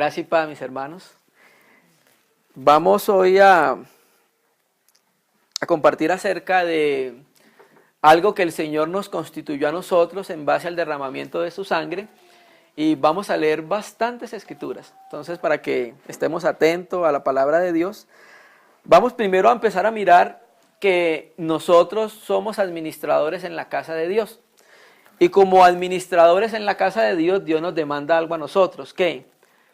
Gracias y paz, mis hermanos. Vamos hoy a compartir acerca de algo que el Señor nos constituyó a nosotros en base al derramamiento de su sangre. Y vamos a leer bastantes escrituras. Entonces, para que estemos atentos a la palabra de Dios, vamos primero a empezar a mirar que nosotros somos administradores en la casa de Dios. Y como administradores en la casa de Dios, Dios nos demanda algo a nosotros. ¿Qué?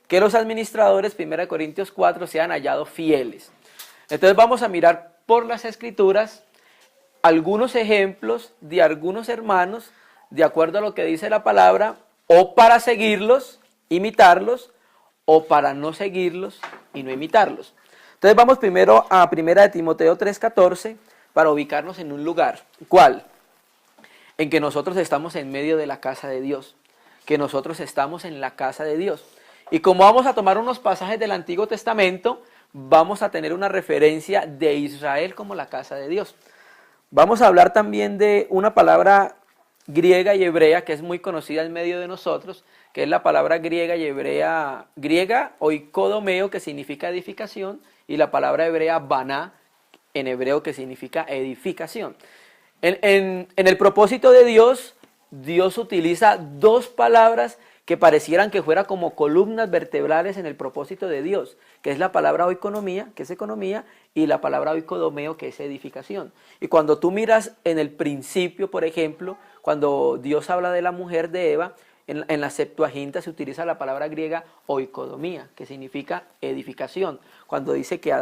Que los administradores, 1 Corintios 4, sean hallados fieles. Entonces vamos a mirar por las escrituras algunos ejemplos de algunos hermanos, de acuerdo a lo que dice la palabra, o para seguirlos, imitarlos, o para no seguirlos y no imitarlos. Entonces vamos primero a 1 Timoteo 3:14 para ubicarnos en un lugar. ¿Cuál? En que nosotros estamos en medio de la casa de Dios, que nosotros estamos en la casa de Dios. Y como vamos a tomar unos pasajes del Antiguo Testamento, vamos a tener una referencia de Israel como la casa de Dios. Vamos a hablar también de una palabra griega y hebrea que es muy conocida en medio de nosotros, que es la palabra griega y hebrea, griega oikodomeo, que significa edificación, y la palabra hebrea baná, en hebreo, que significa edificación. En el propósito de Dios, Dios utiliza dos palabras que parecieran que fueran como columnas vertebrales en el propósito de Dios, que es la palabra oikonomía, que es economía, y la palabra oikodomeo, que es edificación. Y cuando tú miras en el principio, por ejemplo, cuando Dios habla de la mujer de Eva, en la Septuaginta se utiliza la palabra griega oikodomía, que significa edificación. Cuando dice que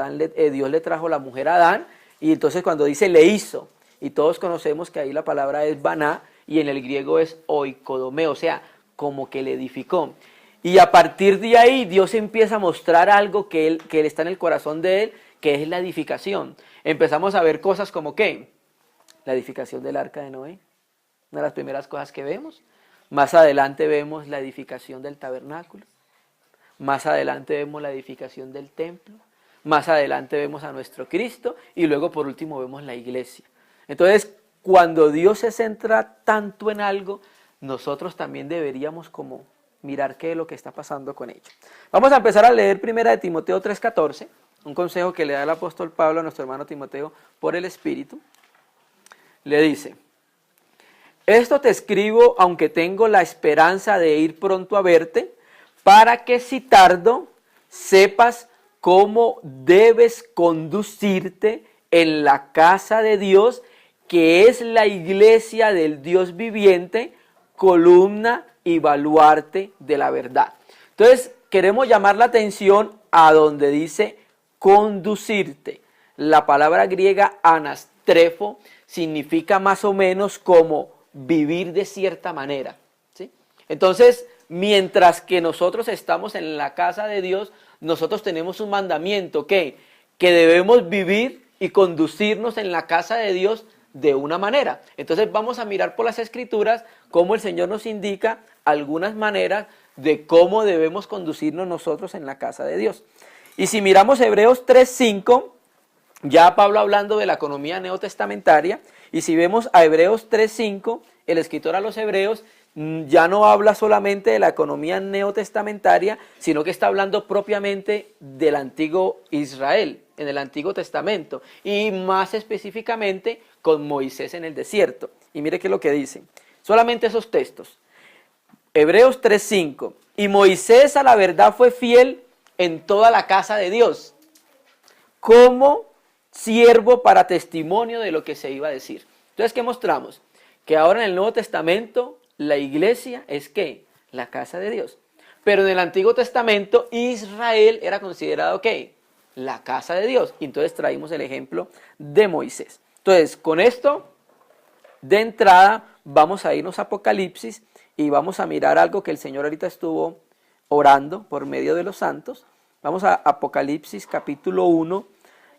Dios le trajo la mujer a Adán, y entonces cuando dice le hizo, y todos conocemos que ahí la palabra es baná, y en el griego es oikodomeo, o sea, como que le edificó. Y a partir de ahí Dios empieza a mostrar algo que él está en el corazón de él, que es la edificación. Empezamos a ver cosas como ¿qué? La edificación del arca de Noé, una de las primeras cosas que vemos. Más adelante vemos la edificación del tabernáculo. Más adelante vemos la edificación del templo. Más adelante vemos a nuestro Cristo. Y luego por último vemos la iglesia. Entonces, cuando Dios se centra tanto en algo, nosotros también deberíamos como mirar qué es lo que está pasando con ello. Vamos a empezar a leer 1 Timoteo 3:14, un consejo que le da el apóstol Pablo a nuestro hermano Timoteo por el Espíritu. Le dice: esto te escribo aunque tengo la esperanza de ir pronto a verte, para que si tardo sepas cómo debes conducirte en la casa de Dios, que es la iglesia del Dios viviente, columna y baluarte de la verdad. Entonces, queremos llamar la atención a donde dice conducirte. La palabra griega anastrefo significa más o menos como vivir de cierta manera, ¿sí? Entonces, mientras que nosotros estamos en la casa de Dios, nosotros tenemos un mandamiento que debemos vivir y conducirnos en la casa de Dios de una manera. Entonces vamos a mirar por las escrituras cómo el Señor nos indica algunas maneras de cómo debemos conducirnos nosotros en la casa de Dios. Y si miramos Hebreos 3:5, ya Pablo hablando de la economía neotestamentaria, y si vemos a Hebreos 3:5, el escritor a los Hebreos ya no habla solamente de la economía neotestamentaria, sino que está hablando propiamente del antiguo Israel, en el Antiguo Testamento, y más específicamente con Moisés en el desierto. Y mire qué es lo que dice, solamente esos textos. Hebreos 3:5, y Moisés a la verdad fue fiel en toda la casa de Dios, como siervo para testimonio de lo que se iba a decir. Entonces, ¿qué mostramos? Que ahora en el Nuevo Testamento la iglesia es ¿qué? La casa de Dios. Pero en el Antiguo Testamento Israel era considerado ¿qué? La casa de Dios. Y entonces traímos el ejemplo de Moisés. Entonces, con esto, de entrada, vamos a irnos a Apocalipsis y vamos a mirar algo que el Señor ahorita estuvo orando por medio de los santos. Vamos a Apocalipsis capítulo 1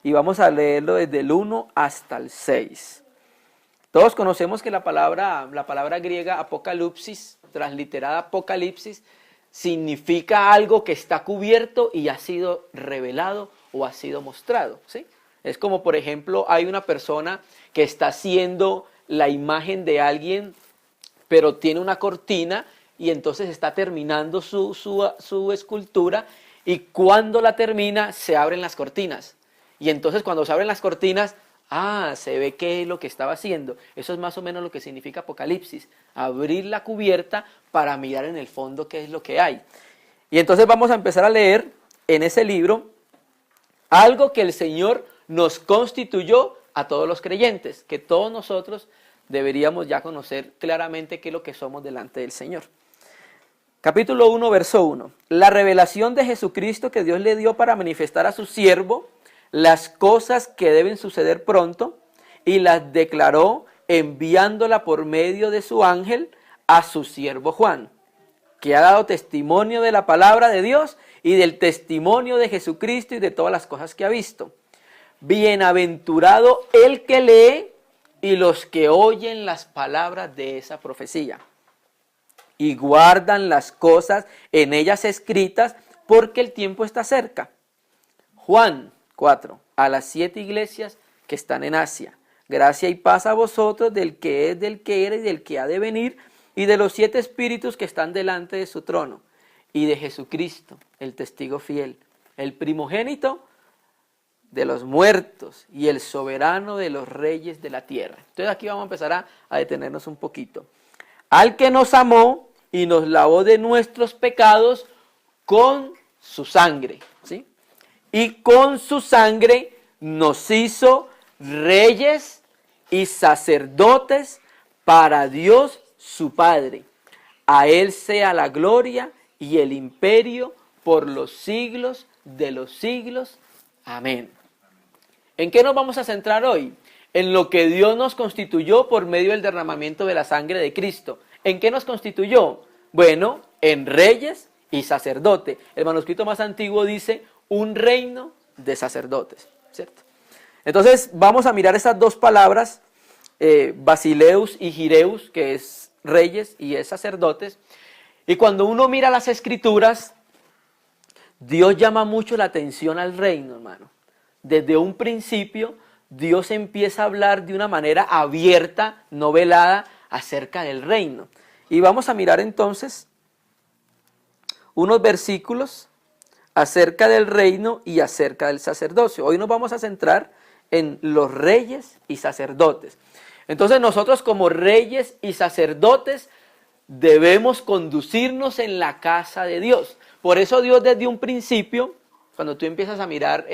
y vamos a leerlo desde el 1 hasta el 6. Todos conocemos que la palabra griega apocalipsis, transliterada apocalipsis, significa algo que está cubierto y ha sido revelado o ha sido mostrado, ¿sí? Es como, por ejemplo, hay una persona que está haciendo la imagen de alguien, pero tiene una cortina y entonces está terminando su escultura, y cuando la termina se abren las cortinas. Y entonces cuando se abren las cortinas, se ve qué es lo que estaba haciendo. Eso es más o menos lo que significa Apocalipsis, abrir la cubierta para mirar en el fondo qué es lo que hay. Y entonces vamos a empezar a leer en ese libro algo que el Señor nos constituyó a todos los creyentes, que todos nosotros deberíamos ya conocer claramente qué es lo que somos delante del Señor. Capítulo 1, verso 1. La revelación de Jesucristo que Dios le dio para manifestar a su siervo las cosas que deben suceder pronto, y las declaró enviándola por medio de su ángel a su siervo Juan, que ha dado testimonio de la palabra de Dios y del testimonio de Jesucristo y de todas las cosas que ha visto. Bienaventurado el que lee y los que oyen las palabras de esa profecía y guardan las cosas en ellas escritas, porque el tiempo está cerca. Juan 4. A las 7 iglesias que están en Asia. Gracia y paz a vosotros del que es, del que era y del que ha de venir, y de los 7 espíritus que están delante de su trono, y de Jesucristo, el testigo fiel, el primogénito de los muertos y el soberano de los reyes de la tierra. Entonces aquí vamos a empezar a detenernos un poquito. Al que nos amó y nos lavó de nuestros pecados con su sangre, ¿sí? Y con su sangre nos hizo reyes y sacerdotes para Dios su Padre. A Él sea la gloria y el imperio por los siglos de los siglos. Amén. ¿En qué nos vamos a centrar hoy? En lo que Dios nos constituyó por medio del derramamiento de la sangre de Cristo. ¿En qué nos constituyó? Bueno, en reyes y sacerdotes. El manuscrito más antiguo dice un reino de sacerdotes, ¿cierto? Entonces vamos a mirar estas dos palabras, basileus y gireus, que es reyes y es sacerdotes. Y cuando uno mira las escrituras, Dios llama mucho la atención al reino, hermano. Desde un principio, Dios empieza a hablar de una manera abierta, no velada, acerca del reino. Y vamos a mirar entonces unos versículos acerca del reino y acerca del sacerdocio. Hoy nos vamos a centrar en los reyes y sacerdotes. Entonces nosotros como reyes y sacerdotes debemos conducirnos en la casa de Dios. Por eso Dios desde un principio, cuando tú empiezas a mirar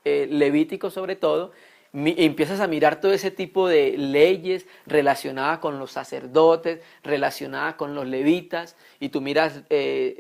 Levítico sobre todo, empiezas a mirar todo ese tipo de leyes relacionadas con los sacerdotes, relacionadas con los levitas, y tú miras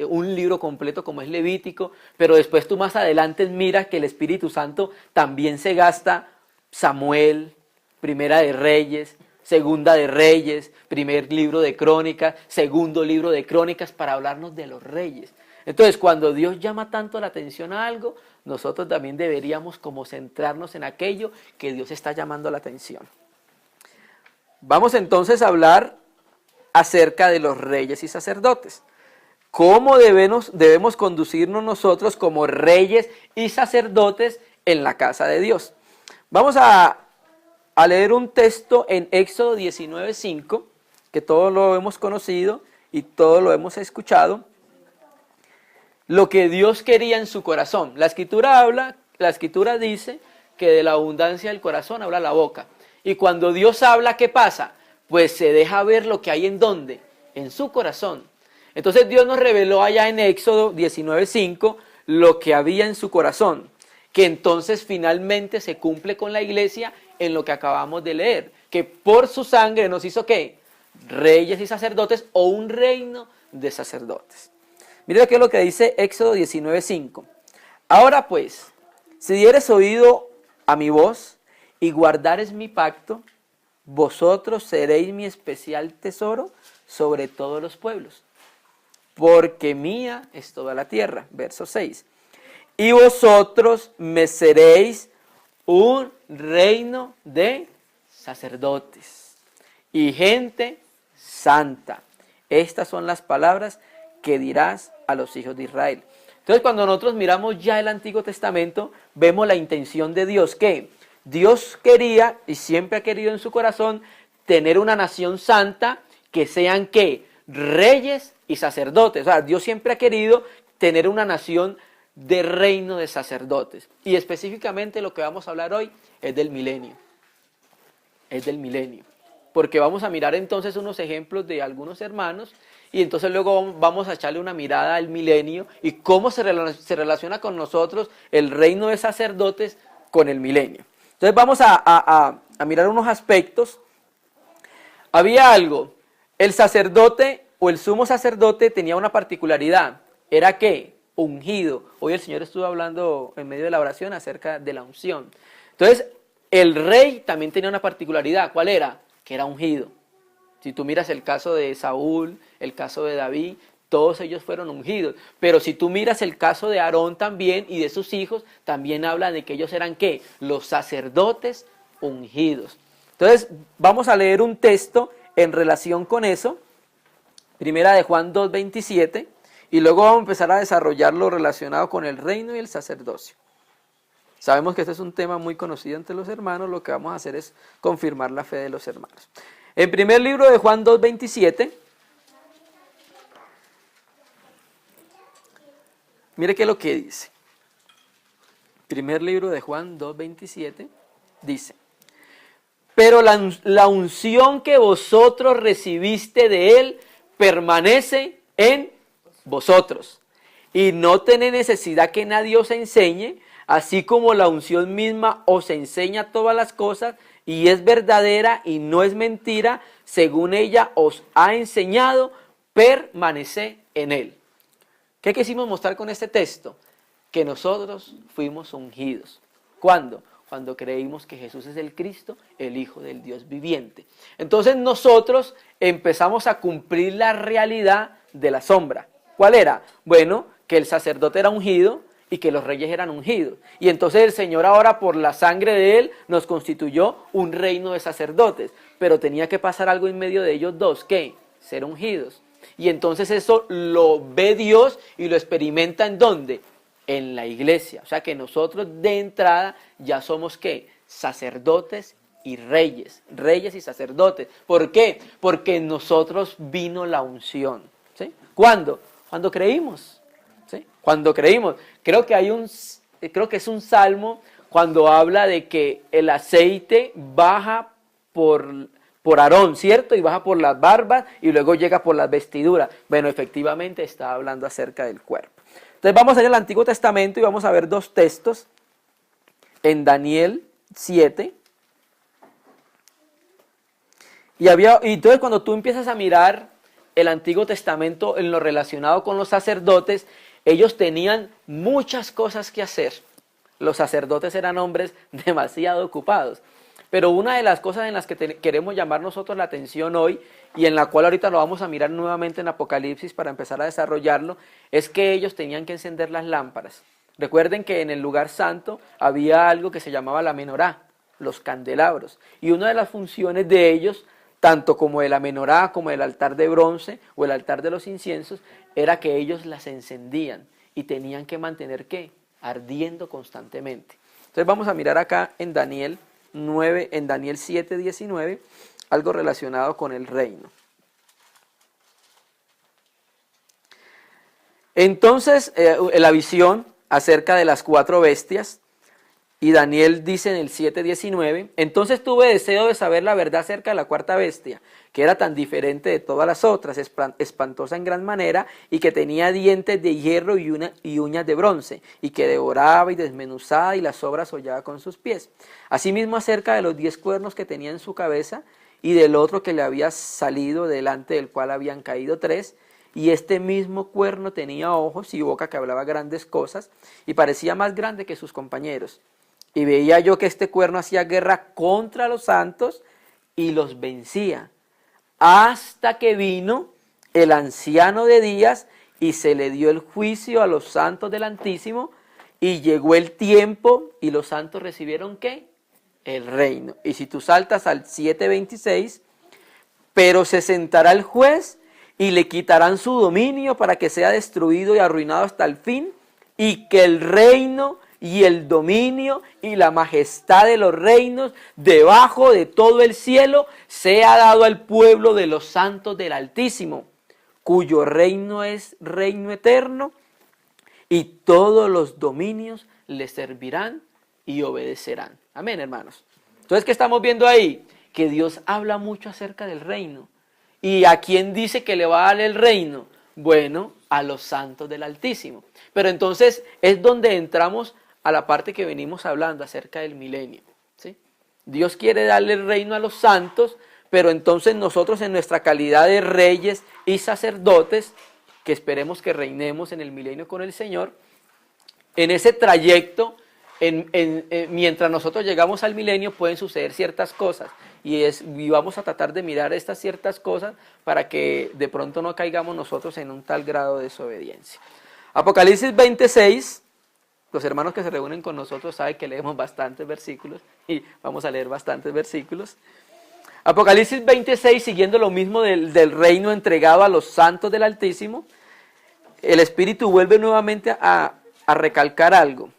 un libro completo como es Levítico, pero después tú más adelante miras que el Espíritu Santo también se gasta Samuel, Primera de Reyes, Segunda de Reyes, primer libro de Crónicas, segundo libro de Crónicas, para hablarnos de los reyes. Entonces, cuando Dios llama tanto la atención a algo, nosotros también deberíamos como centrarnos en aquello que Dios está llamando la atención. Vamos entonces a hablar acerca de los reyes y sacerdotes. ¿Cómo debemos conducirnos nosotros como reyes y sacerdotes en la casa de Dios? Vamos a leer un texto en Éxodo 19:5, que todos lo hemos conocido y todos lo hemos escuchado. Lo que Dios quería en su corazón. La escritura dice que de la abundancia del corazón habla la boca. Y cuando Dios habla, ¿qué pasa? Pues se deja ver lo que hay en ¿dónde? En su corazón. Entonces Dios nos reveló allá en Éxodo 19:5 lo que había en su corazón, que entonces finalmente se cumple con la iglesia en lo que acabamos de leer, que por su sangre nos hizo ¿qué? Reyes y sacerdotes, o un reino de sacerdotes. Mira qué es lo que dice Éxodo 19:5. Ahora pues, si dieres oído a mi voz y guardares mi pacto, vosotros seréis mi especial tesoro sobre todos los pueblos, porque mía es toda la tierra. Verso 6. Y vosotros me seréis un reino de sacerdotes y gente santa. Estas son las palabras que dirás a los hijos de Israel. Entonces, cuando nosotros miramos ya el Antiguo Testamento, vemos la intención de Dios, que Dios quería y siempre ha querido en su corazón tener una nación santa, que sean ¿qué? reyes y sacerdotes. O sea, Dios siempre ha querido tener una nación de reino de sacerdotes. Y específicamente lo que vamos a hablar hoy es del milenio. Es del milenio. Porque vamos a mirar entonces unos ejemplos de algunos hermanos y entonces luego vamos a echarle una mirada al milenio y cómo se relaciona con nosotros el reino de sacerdotes con el milenio. Entonces vamos a mirar unos aspectos. Había algo, el sacerdote o el sumo sacerdote tenía una particularidad, era que ungido. Hoy el Señor estuvo hablando en medio de la oración acerca de la unción. Entonces el rey también tenía una particularidad, ¿cuál era? Que era ungido. Si tú miras el caso de Saúl, el caso de David, todos ellos fueron ungidos. Pero si tú miras el caso de Aarón también y de sus hijos, también habla de que ellos eran ¿qué? Los sacerdotes ungidos. Entonces vamos a leer un texto en relación con eso. Primera de Juan 2:27 y luego vamos a empezar a desarrollarlo relacionado con el reino y el sacerdocio. Sabemos que este es un tema muy conocido entre los hermanos, lo que vamos a hacer es confirmar la fe de los hermanos. En primer libro de Juan 2:27, mire qué es lo que dice. Primer libro de Juan 2:27 dice: pero la unción que vosotros recibiste de él permanece en vosotros, y no tenéis necesidad que nadie os enseñe, así como la unción misma os enseña todas las cosas, y es verdadera y no es mentira, según ella os ha enseñado, permaneced en él. ¿Qué quisimos mostrar con este texto? Que nosotros fuimos ungidos. ¿Cuándo? Cuando creímos que Jesús es el Cristo, el Hijo del Dios viviente. Entonces nosotros empezamos a cumplir la realidad de la sombra. ¿Cuál era? Bueno, que el sacerdote era ungido y que los reyes eran ungidos. Y entonces el Señor ahora por la sangre de Él nos constituyó un reino de sacerdotes. Pero tenía que pasar algo en medio de ellos dos, ¿qué? Ser ungidos. Y entonces eso lo ve Dios y lo experimenta ¿en dónde? En la iglesia. O sea que nosotros de entrada ya somos ¿qué? Sacerdotes y reyes. Reyes y sacerdotes. ¿Por qué? Porque en nosotros vino la unción. ¿Sí? ¿Cuándo? Cuando creímos. ¿Sí? Cuando creímos. Creo que es un salmo cuando habla de que el aceite baja por Aarón, ¿cierto? Y baja por las barbas y luego llega por las vestiduras. Bueno, efectivamente está hablando acerca del cuerpo. Entonces vamos a ir al Antiguo Testamento y vamos a ver dos textos en Daniel 7. Y entonces cuando tú empiezas a mirar el Antiguo Testamento en lo relacionado con los sacerdotes, ellos tenían muchas cosas que hacer. Los sacerdotes eran hombres demasiado ocupados. Pero una de las cosas en las que queremos llamar nosotros la atención hoy, y en la cual ahorita lo vamos a mirar nuevamente en Apocalipsis para empezar a desarrollarlo, es que ellos tenían que encender las lámparas. Recuerden que en el lugar santo había algo que se llamaba la menorá, los candelabros. Y una de las funciones de ellos, tanto como de la menorá, como del altar de bronce o el altar de los inciensos, era que ellos las encendían y tenían que mantener, ¿qué? Ardiendo constantemente. Entonces vamos a mirar acá en Daniel 7:19, algo relacionado con el reino. Entonces, la visión acerca de las 4 bestias, y Daniel dice en el 7:19, entonces tuve deseo de saber la verdad acerca de la 4ª bestia, que era tan diferente de todas las otras, espantosa en gran manera, y que tenía dientes de hierro y uñas de bronce, y que devoraba y desmenuzaba y las sobras hollaba con sus pies. Asimismo acerca de los 10 cuernos que tenía en su cabeza, y del otro que le había salido, delante del cual habían caído 3, y este mismo cuerno tenía ojos y boca que hablaba grandes cosas, y parecía más grande que sus compañeros. Y veía yo que este cuerno hacía guerra contra los santos y los vencía, hasta que vino el anciano de días y se le dio el juicio a los santos del Altísimo, y llegó el tiempo y los santos recibieron ¿qué? El reino. Y si tú saltas al 7:26, pero se sentará el juez y le quitarán su dominio para que sea destruido y arruinado hasta el fin, y que el reino y el dominio y la majestad de los reinos debajo de todo el cielo sea dado al pueblo de los santos del Altísimo, cuyo reino es reino eterno, y todos los dominios le servirán y obedecerán. Amén, hermanos. Entonces, ¿qué estamos viendo ahí? Que Dios habla mucho acerca del reino. ¿Y a quién dice que le va a dar el reino? Bueno, a los santos del Altísimo. Pero entonces es donde entramos a la parte que venimos hablando acerca del milenio, ¿sí? Dios quiere darle el reino a los santos, pero entonces nosotros en nuestra calidad de reyes y sacerdotes, que esperemos que reinemos en el milenio con el Señor, en ese trayecto, mientras nosotros llegamos al milenio pueden suceder ciertas cosas y vamos a tratar de mirar estas ciertas cosas para que de pronto no caigamos nosotros en un tal grado de desobediencia. Apocalipsis 26, los hermanos que se reúnen con nosotros saben que leemos bastantes versículos y vamos a leer bastantes versículos. Apocalipsis 26, siguiendo lo mismo del reino entregado a los santos del Altísimo, el Espíritu vuelve nuevamente a recalcar algo.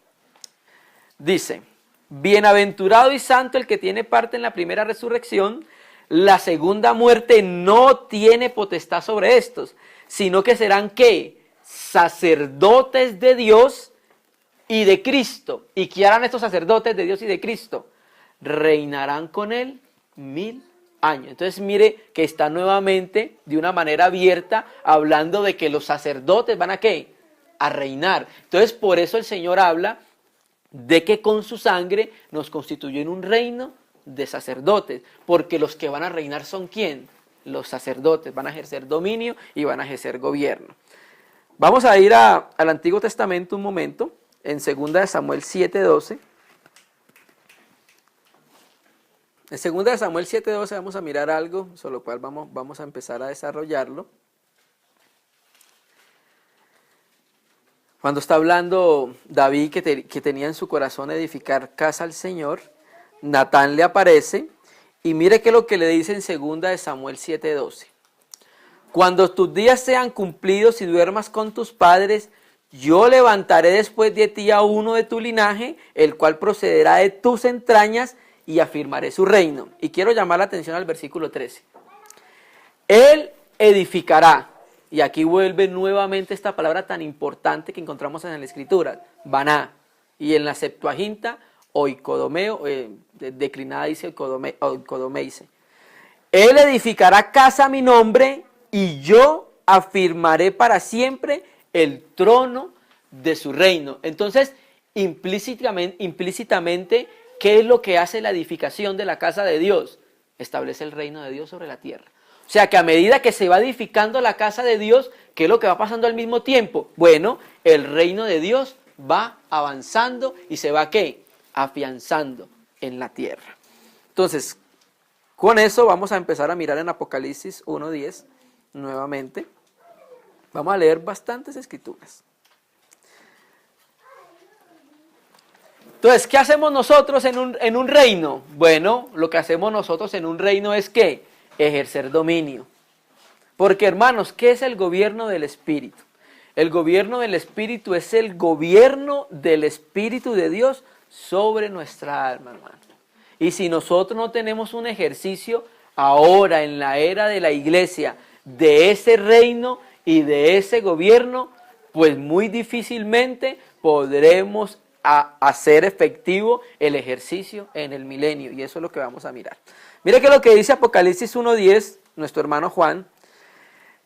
Dice: bienaventurado y santo el que tiene parte en la primera resurrección, la segunda muerte no tiene potestad sobre estos, sino que serán ¿qué? Sacerdotes de Dios y de Cristo. ¿Y qué harán estos sacerdotes de Dios y de Cristo? Reinarán con él 1000 años. Entonces mire que está nuevamente de una manera abierta hablando de que los sacerdotes van a ¿qué? A reinar. Entonces por eso el Señor habla de que con su sangre nos constituyó en un reino de sacerdotes, porque los que van a reinar son ¿quién? Los sacerdotes, van a ejercer dominio y van a ejercer gobierno. Vamos a ir al Antiguo Testamento un momento, en 2 Samuel 7:12. En 2 Samuel 7:12 vamos a mirar algo, sobre lo cual vamos a empezar a desarrollarlo. Cuando está hablando David que tenía en su corazón edificar casa al Señor, Natán le aparece y mire que lo que le dice en 2 Samuel 7:12. Cuando tus días sean cumplidos y duermas con tus padres, yo levantaré después de ti a uno de tu linaje, el cual procederá de tus entrañas y afirmaré su reino. Y quiero llamar la atención al versículo 13. Él edificará. Y aquí vuelve nuevamente esta palabra tan importante que encontramos en la Escritura, baná. Y en la Septuaginta, oikodomeo, declinada dice oikodomeice. Él edificará casa a mi nombre y yo afirmaré para siempre el trono de su reino. Entonces, implícitamente, ¿qué es lo que hace la edificación de la casa de Dios? Establece el reino de Dios sobre la tierra. O sea que a medida que se va edificando la casa de Dios, ¿qué es lo que va pasando al mismo tiempo? Bueno, el reino de Dios va avanzando y se va ¿qué? Afianzando en la tierra. Entonces, con eso vamos a empezar a mirar en Apocalipsis 1:10 nuevamente. Vamos a leer bastantes escrituras. Entonces, ¿qué hacemos nosotros en un reino? Bueno, lo que hacemos nosotros en un reino es ¿qué? Ejercer dominio. Porque hermanos, ¿qué es el gobierno del Espíritu? El gobierno del Espíritu es el gobierno del Espíritu de Dios sobre nuestra alma, hermano. Y si nosotros no tenemos un ejercicio ahora en la era de la iglesia de ese reino y de ese gobierno, pues muy difícilmente podremos hacer efectivo el ejercicio en el milenio. Y eso es lo que vamos a mirar. Mira que lo que dice Apocalipsis 1:10, nuestro hermano Juan.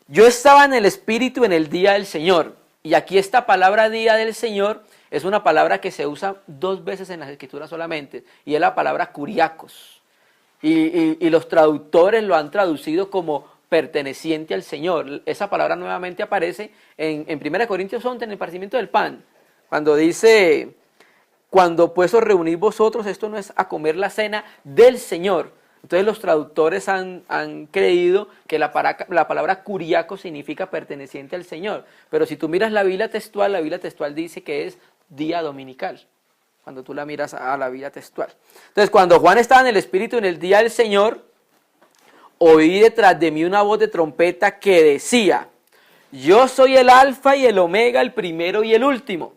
Yo estaba en el Espíritu en el día del Señor. Y aquí esta palabra día del Señor es una palabra que se usa 2 veces en las Escrituras solamente. Y es la palabra kuriakos. Y los traductores lo han traducido como perteneciente al Señor. Esa palabra nuevamente aparece en 1 Corintios 11 en el partimiento del pan. Cuando dice, cuando pues os reunís vosotros, esto no es a comer la cena del Señor. Entonces los traductores han creído que la palabra kuriakos significa perteneciente al Señor. Pero si tú miras la Biblia textual dice que es día dominical. Cuando tú la miras a la Biblia textual. Entonces cuando Juan estaba en el Espíritu en el día del Señor, oí detrás de mí una voz de trompeta que decía, yo soy el alfa y el omega, el primero y el último.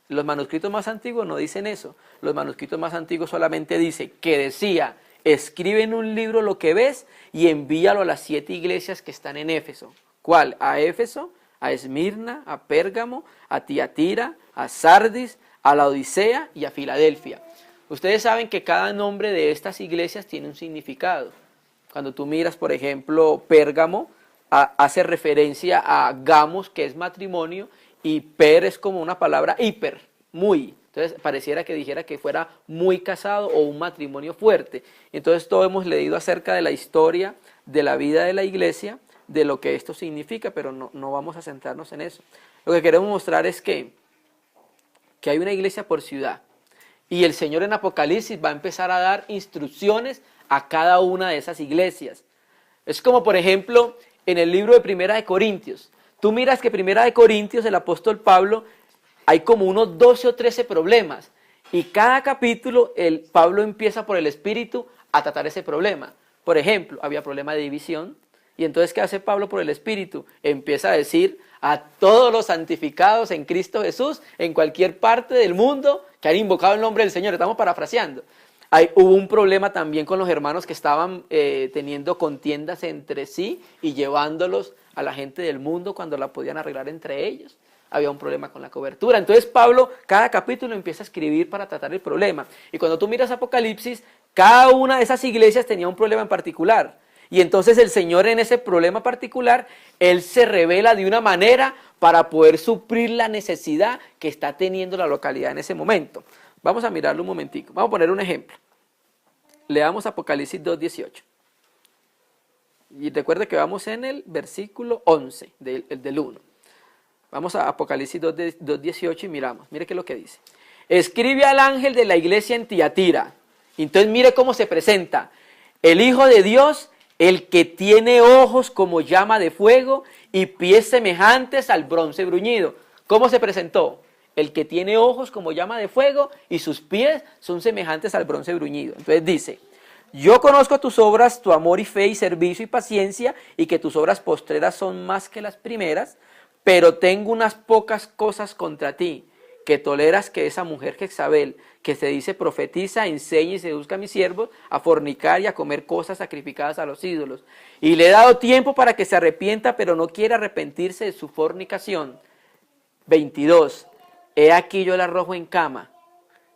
Los manuscritos más antiguos no dicen eso. Los manuscritos más antiguos solamente dice que decía, escribe en un libro lo que ves y envíalo a las 7 iglesias que están en Éfeso, ¿Cuál? A Éfeso, a Esmirna, a Pérgamo, a Tiatira, a Sardis, a la Odisea y a Filadelfia. Ustedes saben que cada nombre de estas iglesias tiene un significado. Cuando tú miras, por ejemplo, Pérgamo, hace referencia a gamos, que es matrimonio, y per es como una palabra hiper, muy. Entonces pareciera que dijera que fuera muy casado o un matrimonio fuerte. Entonces todo hemos leído acerca de la historia de la vida de la iglesia, de lo que esto significa, pero no vamos a centrarnos en eso. Lo que queremos mostrar es que hay una iglesia por ciudad. Y el Señor en Apocalipsis va a empezar a dar instrucciones a cada una de esas iglesias. Es como, por ejemplo, en el libro de Primera de Corintios. Tú miras que Primera de Corintios, el apóstol Pablo, hay como unos 12 o 13 problemas. Y cada capítulo, Pablo empieza por el Espíritu a tratar ese problema. Por ejemplo, había problema de división. Y entonces, ¿qué hace Pablo por el Espíritu? Empieza a decir a todos los santificados en Cristo Jesús, en cualquier parte del mundo, que han invocado el nombre del Señor. Estamos parafraseando. Hubo un problema también con los hermanos que estaban teniendo contiendas entre sí y llevándolos a la gente del mundo cuando la podían arreglar entre ellos. Había un problema con la cobertura. Entonces Pablo, cada capítulo empieza a escribir para tratar el problema. Y cuando tú miras Apocalipsis, cada una de esas iglesias tenía un problema en particular. Y entonces el Señor en ese problema particular, Él se revela de una manera para poder suplir la necesidad que está teniendo la localidad en ese momento. Vamos a mirarlo un momentico. Vamos a poner un ejemplo. Leamos Apocalipsis 2:18. Y recuerde que vamos en el versículo 11 del 1. Vamos a Apocalipsis 2:18 y miramos. Mire qué es lo que dice. Escribe al ángel de la iglesia en Tiatira. Entonces mire cómo se presenta. El Hijo de Dios, el que tiene ojos como llama de fuego y pies semejantes al bronce bruñido. ¿Cómo se presentó? El que tiene ojos como llama de fuego y sus pies son semejantes al bronce bruñido. Entonces dice, yo conozco tus obras, tu amor y fe y servicio y paciencia, y que tus obras postreras son más que las primeras, pero tengo unas pocas cosas contra ti, que toleras que esa mujer Jezabel, que se dice profetiza, enseña y seduzca a mis siervos a fornicar y a comer cosas sacrificadas a los ídolos. Y le he dado tiempo para que se arrepienta, pero no quiere arrepentirse de su fornicación. 22. He aquí yo la arrojo en cama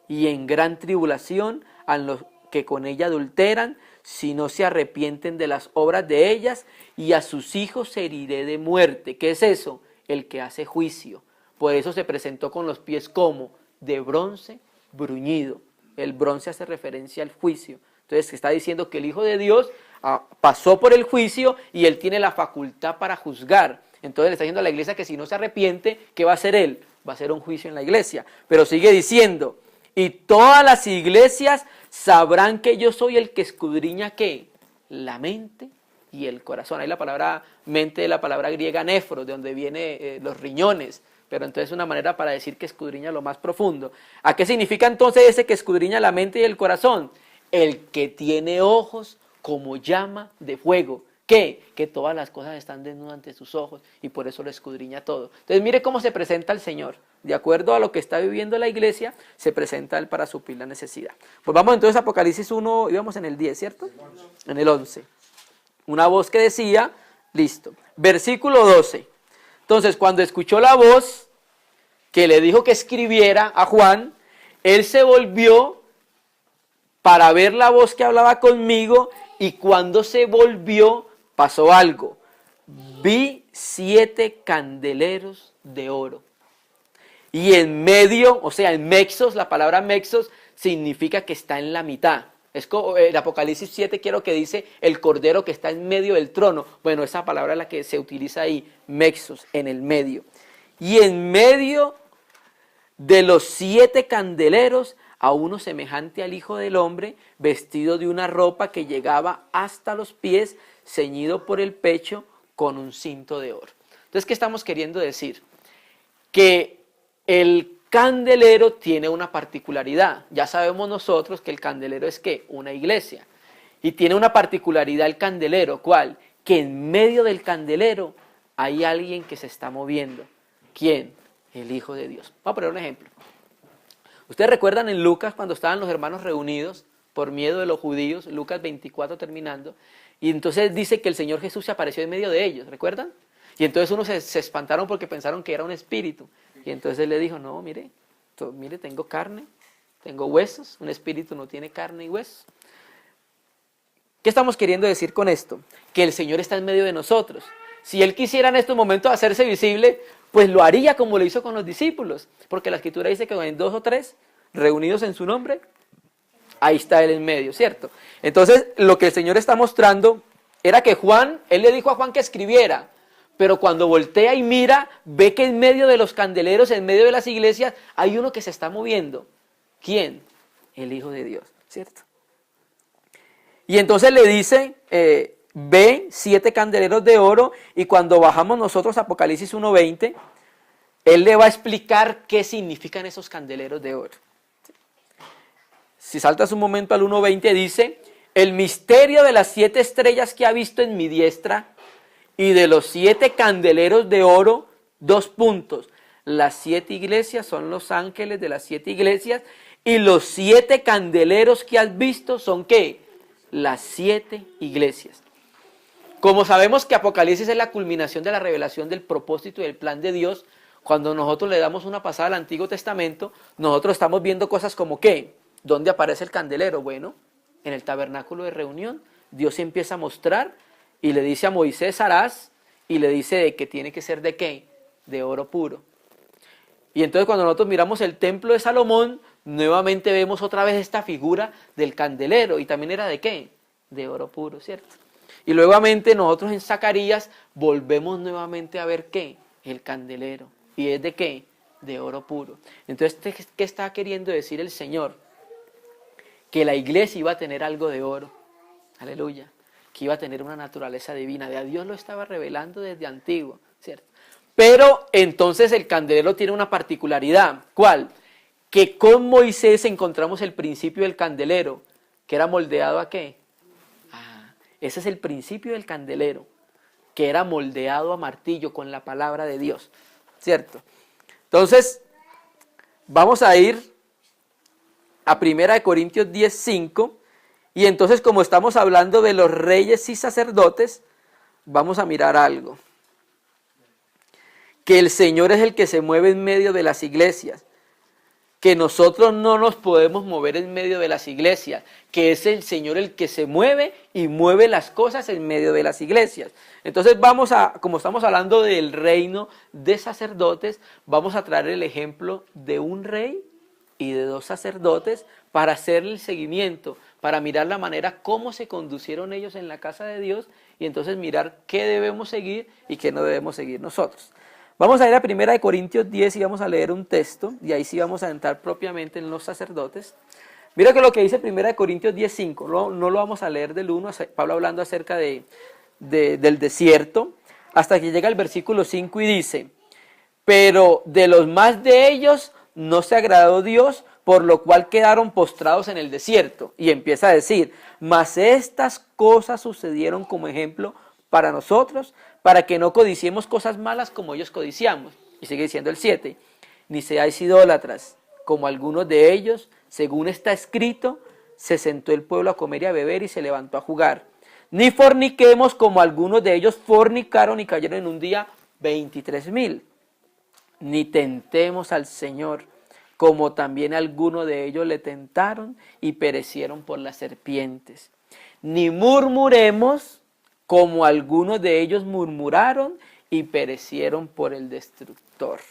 y en gran tribulación a los que con ella adulteran, si no se arrepienten de las obras de ellas, y a sus hijos heriré de muerte. ¿Qué es eso? El que hace juicio. Por eso se presentó con los pies como de bronce bruñido. El bronce hace referencia al juicio. Entonces está diciendo que el Hijo de Dios pasó por el juicio y Él tiene la facultad para juzgar. Entonces le está diciendo a la iglesia que si no se arrepiente, ¿qué va a hacer Él? Va a hacer un juicio en la iglesia. Pero sigue diciendo, y todas las iglesias sabrán que yo soy el que escudriña, ¿qué? La mente y el corazón. Ahí la palabra mente es la palabra griega nefros, de donde viene los riñones. Pero entonces es una manera para decir que escudriña lo más profundo. ¿A qué significa entonces ese que escudriña la mente y el corazón? El que tiene ojos como llama de fuego. ¿Qué? Que todas las cosas están desnudas ante sus ojos y por eso lo escudriña todo. Entonces mire cómo se presenta el Señor. De acuerdo a lo que está viviendo la iglesia, se presenta Él para suplir la necesidad. Pues vamos entonces a Apocalipsis 1, íbamos en el 10, ¿cierto? En el 11. Una voz que decía, listo. Versículo 12. Entonces cuando escuchó la voz que le dijo que escribiera a Juan, él se volvió para ver la voz que hablaba conmigo, y cuando se volvió pasó algo. Vi 7 candeleros de oro. Y en medio, o sea, en mexos, la palabra mexos significa que está en la mitad. Es como el Apocalipsis 7, quiero que dice el cordero que está en medio del trono. Bueno, esa palabra es la que se utiliza ahí, mexos, en el medio. Y en medio de los 7 candeleros, a uno semejante al Hijo del Hombre, vestido de una ropa que llegaba hasta los pies, ceñido por el pecho con un cinto de oro. Entonces, ¿qué estamos queriendo decir? Que el candelero tiene una particularidad. Ya sabemos nosotros que el candelero es ¿qué? Una iglesia. Y tiene una particularidad el candelero. ¿Cuál? Que en medio del candelero hay alguien que se está moviendo. ¿Quién? El Hijo de Dios. Vamos a poner un ejemplo. Ustedes recuerdan en Lucas cuando estaban los hermanos reunidos por miedo de los judíos, Lucas 24 terminando, y entonces dice que el Señor Jesús se apareció en medio de ellos, ¿recuerdan? Y entonces unos se espantaron porque pensaron que era un espíritu. Y entonces él le dijo, no, mire, mire, tengo carne, tengo huesos, un espíritu no tiene carne y huesos. ¿Qué estamos queriendo decir con esto? Que el Señor está en medio de nosotros. Si Él quisiera en estos momentos hacerse visible, pues lo haría como lo hizo con los discípulos. Porque la Escritura dice que en 2 o 3 reunidos en su nombre, ahí está Él en medio, ¿cierto? Entonces, lo que el Señor está mostrando era que Juan, Él le dijo a Juan que escribiera, pero cuando voltea y mira, ve que en medio de los candeleros, en medio de las iglesias, hay uno que se está moviendo. ¿Quién? El Hijo de Dios, ¿cierto? Y entonces le dice, ve 7 candeleros de oro, y cuando bajamos nosotros a Apocalipsis 1:20, Él le va a explicar qué significan esos candeleros de oro. Si saltas un momento al 1:20 dice, el misterio de las 7 estrellas que ha visto en mi diestra y de los 7 candeleros de oro, 2 puntos. Las 7 iglesias son los ángeles de las 7 iglesias y los 7 candeleros que has visto son ¿qué? Las 7 iglesias. Como sabemos que Apocalipsis es la culminación de la revelación del propósito y del plan de Dios, cuando nosotros le damos una pasada al Antiguo Testamento, nosotros estamos viendo cosas como ¿qué? ¿Dónde aparece el candelero? Bueno, en el tabernáculo de reunión, Dios se empieza a mostrar y le dice a Moisés, harás, y le dice de que tiene que ser ¿de qué? De oro puro. Y entonces cuando nosotros miramos el templo de Salomón, nuevamente vemos otra vez esta figura del candelero, y también era ¿de qué? De oro puro, ¿cierto? Y nuevamente nosotros en Zacarías volvemos nuevamente a ver ¿qué? El candelero. ¿Y es de qué? De oro puro. Entonces, ¿qué está queriendo decir el Señor? Que la iglesia iba a tener algo de oro. Aleluya. Que iba a tener una naturaleza divina. De a Dios lo estaba revelando desde antiguo, ¿cierto? Pero entonces el candelero tiene una particularidad. ¿Cuál? Que con Moisés encontramos el principio del candelero, que era moldeado ¿a qué? Ese es el principio del candelero, que era moldeado a martillo con la palabra de Dios, ¿cierto? Entonces, vamos a ir a 1 Corintios 10:5, y entonces como estamos hablando de los reyes y sacerdotes, vamos a mirar algo. Que el Señor es el que se mueve en medio de las iglesias, que nosotros no nos podemos mover en medio de las iglesias, que es el Señor el que se mueve y mueve las cosas en medio de las iglesias. Entonces vamos a, como estamos hablando del reino de sacerdotes, vamos a traer el ejemplo de un rey y de 2 sacerdotes para hacerle el seguimiento, para mirar la manera cómo se conducieron ellos en la casa de Dios y entonces mirar qué debemos seguir y qué no debemos seguir nosotros. Vamos a ir a 1 Corintios 10 y vamos a leer un texto, y ahí sí vamos a entrar propiamente en los sacerdotes. Mira que lo que dice 1 Corintios 10:5, no lo vamos a leer del 1, Pablo hablando acerca del desierto, hasta que llega el versículo 5 y dice, pero de los más de ellos no se agradó Dios, por lo cual quedaron postrados en el desierto. Y empieza a decir, mas estas cosas sucedieron como ejemplo para nosotros, para que no codiciemos cosas malas como ellos codiciamos. Y sigue diciendo el 7, ni seáis idólatras, como algunos de ellos, según está escrito, se sentó el pueblo a comer y a beber y se levantó a jugar. Ni forniquemos como algunos de ellos fornicaron y cayeron en un día 23,000. Ni tentemos al Señor, como también algunos de ellos le tentaron y perecieron por las serpientes. Ni murmuremos, como algunos de ellos murmuraron y perecieron por el destructor.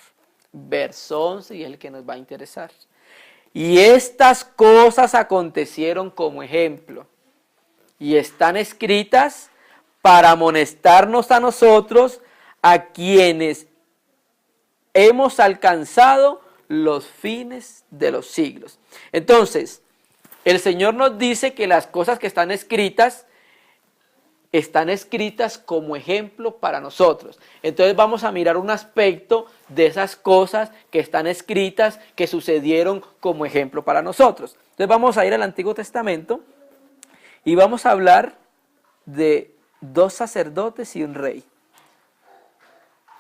Verso 11 y es el que nos va a interesar. Y estas cosas acontecieron como ejemplo y están escritas para amonestarnos a nosotros, a quienes hemos alcanzado los fines de los siglos. Entonces, el Señor nos dice que las cosas que están escritas como ejemplo para nosotros. Entonces vamos a mirar un aspecto de esas cosas que están escritas, que sucedieron como ejemplo para nosotros. Entonces vamos a ir al Antiguo Testamento y vamos a hablar de 2 sacerdotes y un rey.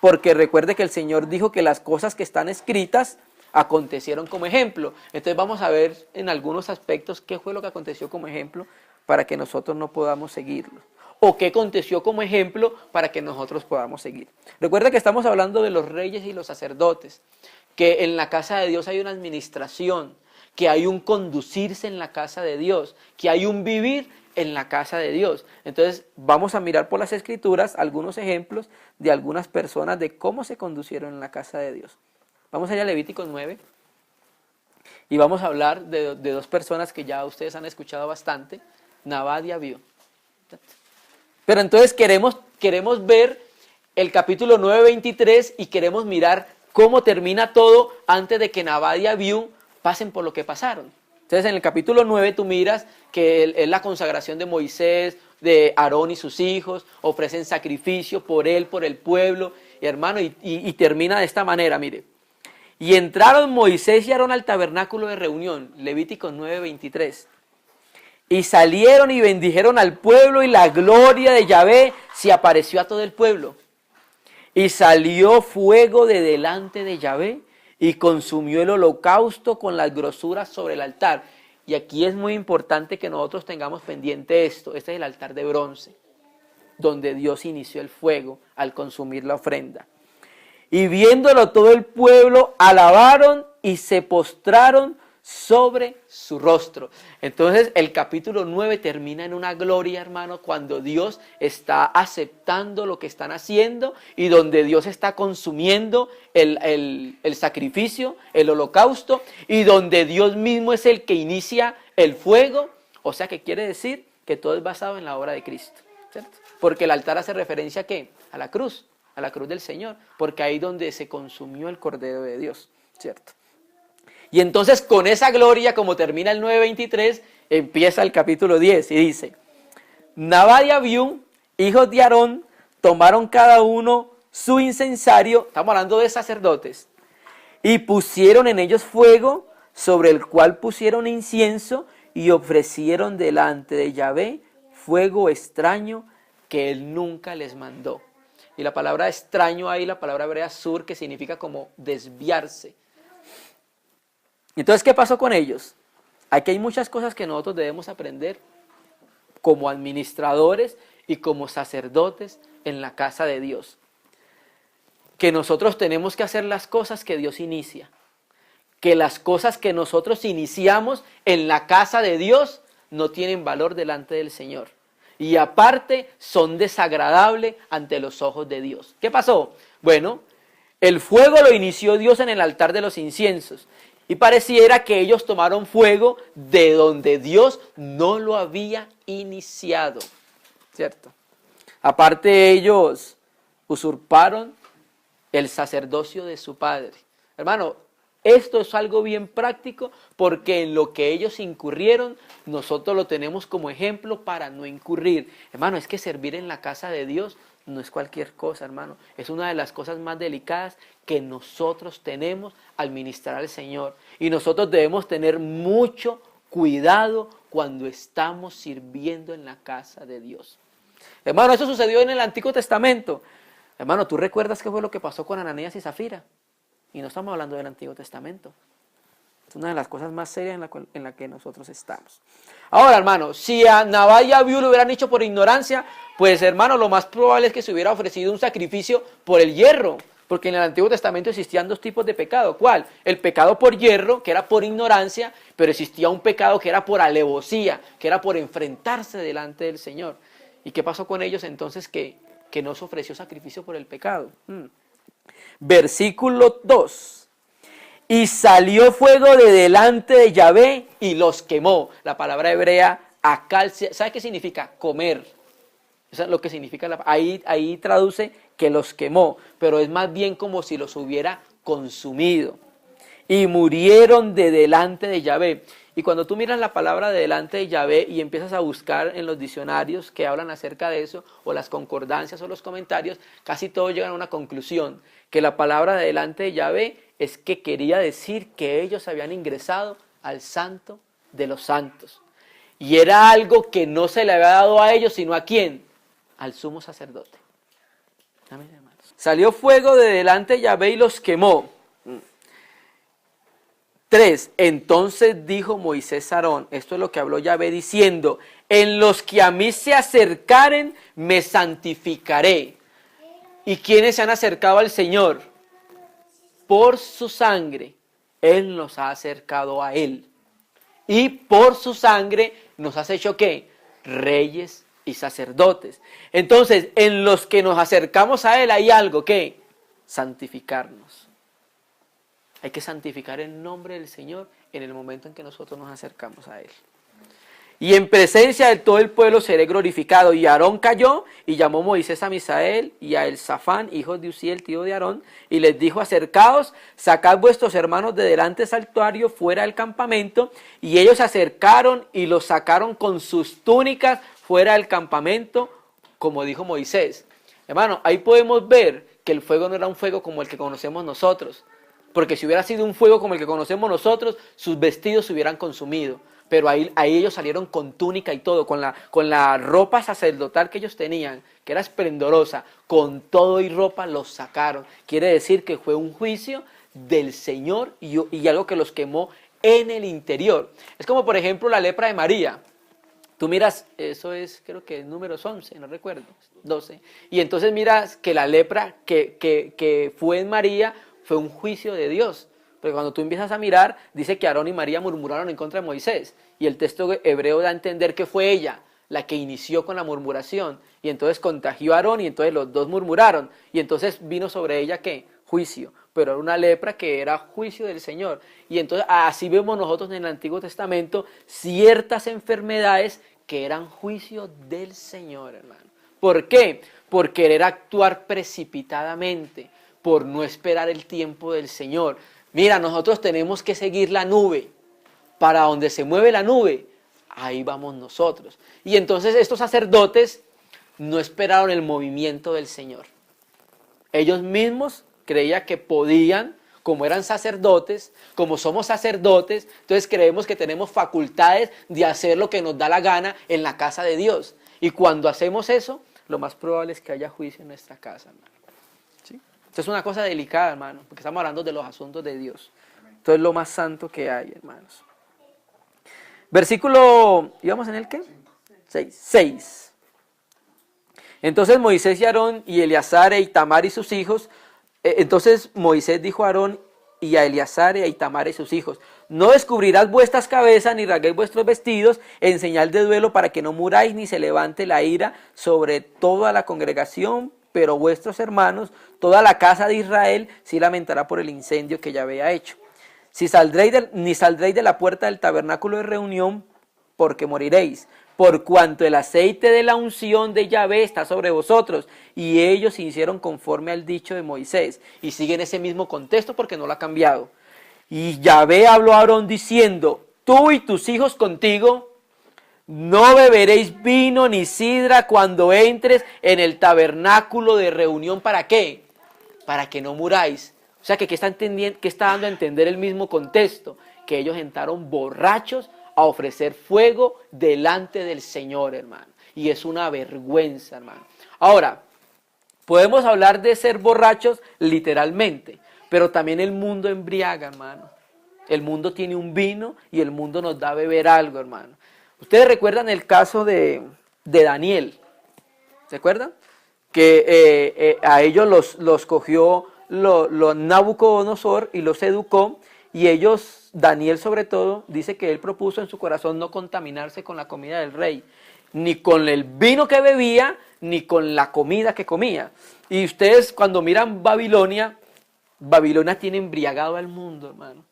Porque recuerde que el Señor dijo que las cosas que están escritas acontecieron como ejemplo. Entonces vamos a ver en algunos aspectos qué fue lo que aconteció como ejemplo para que nosotros no podamos seguirlo. o qué aconteció como ejemplo para que nosotros podamos seguir. Recuerda que estamos hablando de los reyes y los sacerdotes, que en la casa de Dios hay una administración, que hay un conducirse en la casa de Dios, que hay un vivir en la casa de Dios. Entonces vamos a mirar por las Escrituras algunos ejemplos de algunas personas de cómo se conducieron en la casa de Dios. Vamos allá a Levítico 9 y vamos a hablar de dos personas que ya ustedes han escuchado bastante, Nabad y Abiú. Pero entonces queremos ver el capítulo 9:23 y queremos mirar cómo termina todo antes de que Nabad y Abiú pasen por lo que pasaron. Entonces en el capítulo 9 tú miras que es la consagración de Moisés, de Aarón y sus hijos, ofrecen sacrificio por él, por el pueblo, y hermano, y termina de esta manera, mire. Y entraron Moisés y Aarón al tabernáculo de reunión, Levítico 9:23. Y salieron y bendijeron al pueblo, y la gloria de Yahvé se apareció a todo el pueblo. Y salió fuego de delante de Yahvé, y consumió el holocausto con las grosuras sobre el altar. Y aquí es muy importante que nosotros tengamos pendiente esto. Este es el altar de bronce, donde Dios inició el fuego al consumir la ofrenda. Y viéndolo todo el pueblo, alabaron y se postraron sobre su rostro. Entonces el capítulo 9 termina en una gloria, hermano, cuando Dios está aceptando lo que están haciendo y donde Dios está consumiendo el sacrificio, el holocausto, y donde Dios mismo es el que inicia el fuego. O sea, que quiere decir que todo es basado en la obra de Cristo, ¿cierto? Porque el altar hace referencia ¿a qué? A la cruz del Señor, porque ahí donde se consumió el Cordero de Dios, ¿cierto? Y entonces con esa gloria, como termina el 9:23, empieza el capítulo 10 y dice: Nabad y Abiú, hijos de Aarón, tomaron cada uno su incensario, estamos hablando de sacerdotes, y pusieron en ellos fuego, sobre el cual pusieron incienso, y ofrecieron delante de Yahvé fuego extraño que él nunca les mandó. Y la palabra extraño ahí, la palabra hebrea sur, que significa como desviarse. Entonces, ¿qué pasó con ellos? Aquí hay muchas cosas que nosotros debemos aprender como administradores y como sacerdotes en la casa de Dios. Que nosotros tenemos que hacer las cosas que Dios inicia. Que las cosas que nosotros iniciamos en la casa de Dios no tienen valor delante del Señor. Y aparte son desagradables ante los ojos de Dios. ¿Qué pasó? Bueno, el fuego lo inició Dios en el altar de los inciensos. Y pareciera que ellos tomaron fuego de donde Dios no lo había iniciado, ¿cierto? Aparte ellos usurparon el sacerdocio de su padre. Hermano, esto es algo bien práctico porque en lo que ellos incurrieron, nosotros lo tenemos como ejemplo para no incurrir. Hermano, es que servir en la casa de Dios no es cualquier cosa, hermano. Es una de las cosas más delicadas que nosotros tenemos al ministrar al Señor. Y nosotros debemos tener mucho cuidado cuando estamos sirviendo en la casa de Dios. Hermano, eso sucedió en el Antiguo Testamento. Hermano, ¿tú recuerdas qué fue lo que pasó con Ananías y Zafira? Y no estamos hablando del Antiguo Testamento. Es una de las cosas más serias en la que nosotros estamos. Ahora, hermano, si a Nabad y Abiú lo hubieran hecho por ignorancia, pues, hermano, lo más probable es que se hubiera ofrecido un sacrificio por el hierro. Porque en el Antiguo Testamento existían dos tipos de pecado. ¿Cuál? El pecado por hierro, que era por ignorancia, pero existía un pecado que era por alevosía, que era por enfrentarse delante del Señor. ¿Y qué pasó con ellos entonces que no se ofreció sacrificio por el pecado? Versículo 2. Y salió fuego de delante de Yahvé y los quemó. La palabra hebrea, akal, ¿sabe qué significa? Comer. Eso es lo que significa. Ahí traduce que los quemó, pero es más bien como si los hubiera consumido. Y murieron de delante de Yahvé. Y cuando tú miras la palabra de delante de Yahvé y empiezas a buscar en los diccionarios que hablan acerca de eso, o las concordancias o los comentarios, casi todos llegan a una conclusión, que la palabra de delante de Yahvé es que quería decir que ellos habían ingresado al santo de los santos. Y era algo que no se le había dado a ellos, sino ¿a quién? Al sumo sacerdote. Amén, hermanos. Salió fuego de delante de Yahvé y los quemó. 3. Entonces dijo Moisés a Aarón, esto es lo que habló Yahvé diciendo: en los que a mí se acercaren, me santificaré. ¿Y quiénes se han acercado al Señor? Por su sangre, Él nos ha acercado a Él. Y por su sangre nos has hecho ¿qué? Reyes y sacerdotes. Entonces, en los que nos acercamos a Él hay algo, ¿qué? Santificarnos. Hay que santificar el nombre del Señor en el momento en que nosotros nos acercamos a Él. Y en presencia de todo el pueblo seré glorificado. Y Aarón cayó y llamó Moisés a Misael y a Elzafán, hijos de Uziel, tío de Aarón, y les dijo: acercaos, sacad vuestros hermanos de delante del santuario fuera del campamento. Y ellos se acercaron y los sacaron con sus túnicas fuera del campamento, como dijo Moisés. Hermano, ahí podemos ver que el fuego no era un fuego como el que conocemos nosotros. Porque si hubiera sido un fuego como el que conocemos nosotros, sus vestidos se hubieran consumido. Pero ahí ellos salieron con túnica y todo, con la ropa sacerdotal que ellos tenían, que era esplendorosa, con todo y ropa los sacaron. Quiere decir que fue un juicio del Señor y algo que los quemó en el interior. Es como por ejemplo la lepra de María. Tú miras, eso es creo que números 11, no recuerdo, 12. Y entonces miras que la lepra que fue en María fue un juicio de Dios. Porque cuando tú empiezas a mirar, dice que Aarón y María murmuraron en contra de Moisés. Y el texto hebreo da a entender que fue ella la que inició con la murmuración. Y entonces contagió a Aarón y entonces los dos murmuraron. Y entonces vino sobre ella, ¿qué? Juicio. Pero era una lepra que era juicio del Señor. Y entonces así vemos nosotros en el Antiguo Testamento ciertas enfermedades que eran juicio del Señor, hermano. ¿Por qué? Por querer actuar precipitadamente, por no esperar el tiempo del Señor. Mira, nosotros tenemos que seguir la nube. Para donde se mueve la nube, ahí vamos nosotros. Y entonces estos sacerdotes no esperaron el movimiento del Señor. Ellos mismos creían que podían, como eran sacerdotes, como somos sacerdotes, entonces creemos que tenemos facultades de hacer lo que nos da la gana en la casa de Dios. Y cuando hacemos eso, lo más probable es que haya juicio en nuestra casa, hermano. ¿Sí? Esto es una cosa delicada, hermano, porque estamos hablando de los asuntos de Dios. Esto es lo más santo que hay, hermanos. Versículo, ¿íbamos en el qué? 6. Entonces Moisés y Aarón y Eleazar e Itamar y sus hijos, entonces Moisés dijo a Aarón y a Eleazar y a Itamar y sus hijos: no descubrirás vuestras cabezas ni rasguéis vuestros vestidos en señal de duelo, para que no muráis ni se levante la ira sobre toda la congregación, pero vuestros hermanos, toda la casa de Israel, sí lamentará por el incendio que Yahvé ha hecho. Ni saldréis de la puerta del tabernáculo de reunión, porque moriréis, por cuanto el aceite de la unción de Yahvé está sobre vosotros. Y ellos hicieron conforme al dicho de Moisés. Y siguen ese mismo contexto porque no lo ha cambiado. Y Yahvé habló a Aarón diciendo: tú y tus hijos contigo no beberéis vino ni sidra cuando entres en el tabernáculo de reunión. ¿Para qué? Para que no muráis. O sea, ¿qué está dando a entender el mismo contexto? Que ellos entraron borrachos a ofrecer fuego delante del Señor, hermano. Y es una vergüenza, hermano. Ahora, podemos hablar de ser borrachos literalmente, pero también el mundo embriaga, hermano. El mundo tiene un vino y el mundo nos da a beber algo, hermano. Ustedes recuerdan el caso de Daniel, ¿se acuerdan? Que a ellos los cogió Nabucodonosor y los educó, y ellos, Daniel sobre todo, dice que él propuso en su corazón no contaminarse con la comida del rey, ni con el vino que bebía, ni con la comida que comía. Y ustedes cuando miran Babilonia, Babilonia tiene embriagado al mundo, hermano.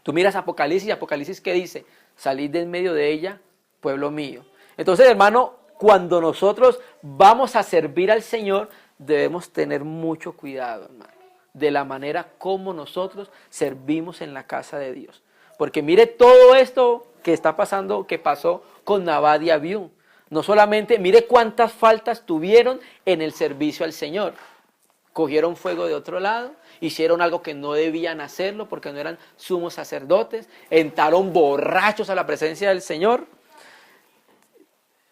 Tú miras Apocalipsis, Apocalipsis ¿qué dice? Salid de en medio de ella, pueblo mío. Entonces, hermano, cuando nosotros vamos a servir al Señor, debemos tener mucho cuidado, hermano, de la manera como nosotros servimos en la casa de Dios. Porque mire todo esto que está pasando, que pasó con Nabal y Abiú. No solamente, mire cuántas faltas tuvieron en el servicio al Señor. Cogieron fuego de otro lado, hicieron algo que no debían hacerlo porque no eran sumos sacerdotes, entraron borrachos a la presencia del Señor.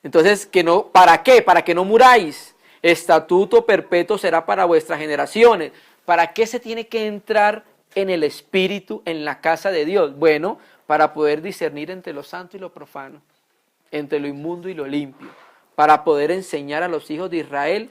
Entonces, ¿para qué? Para que no muráis. Estatuto perpetuo será para vuestras generaciones. ¿Para qué se tiene que entrar en el Espíritu en la casa de Dios? Bueno, para poder discernir entre lo santo y lo profano. entre lo inmundo y lo limpio, para poder enseñar a los hijos de Israel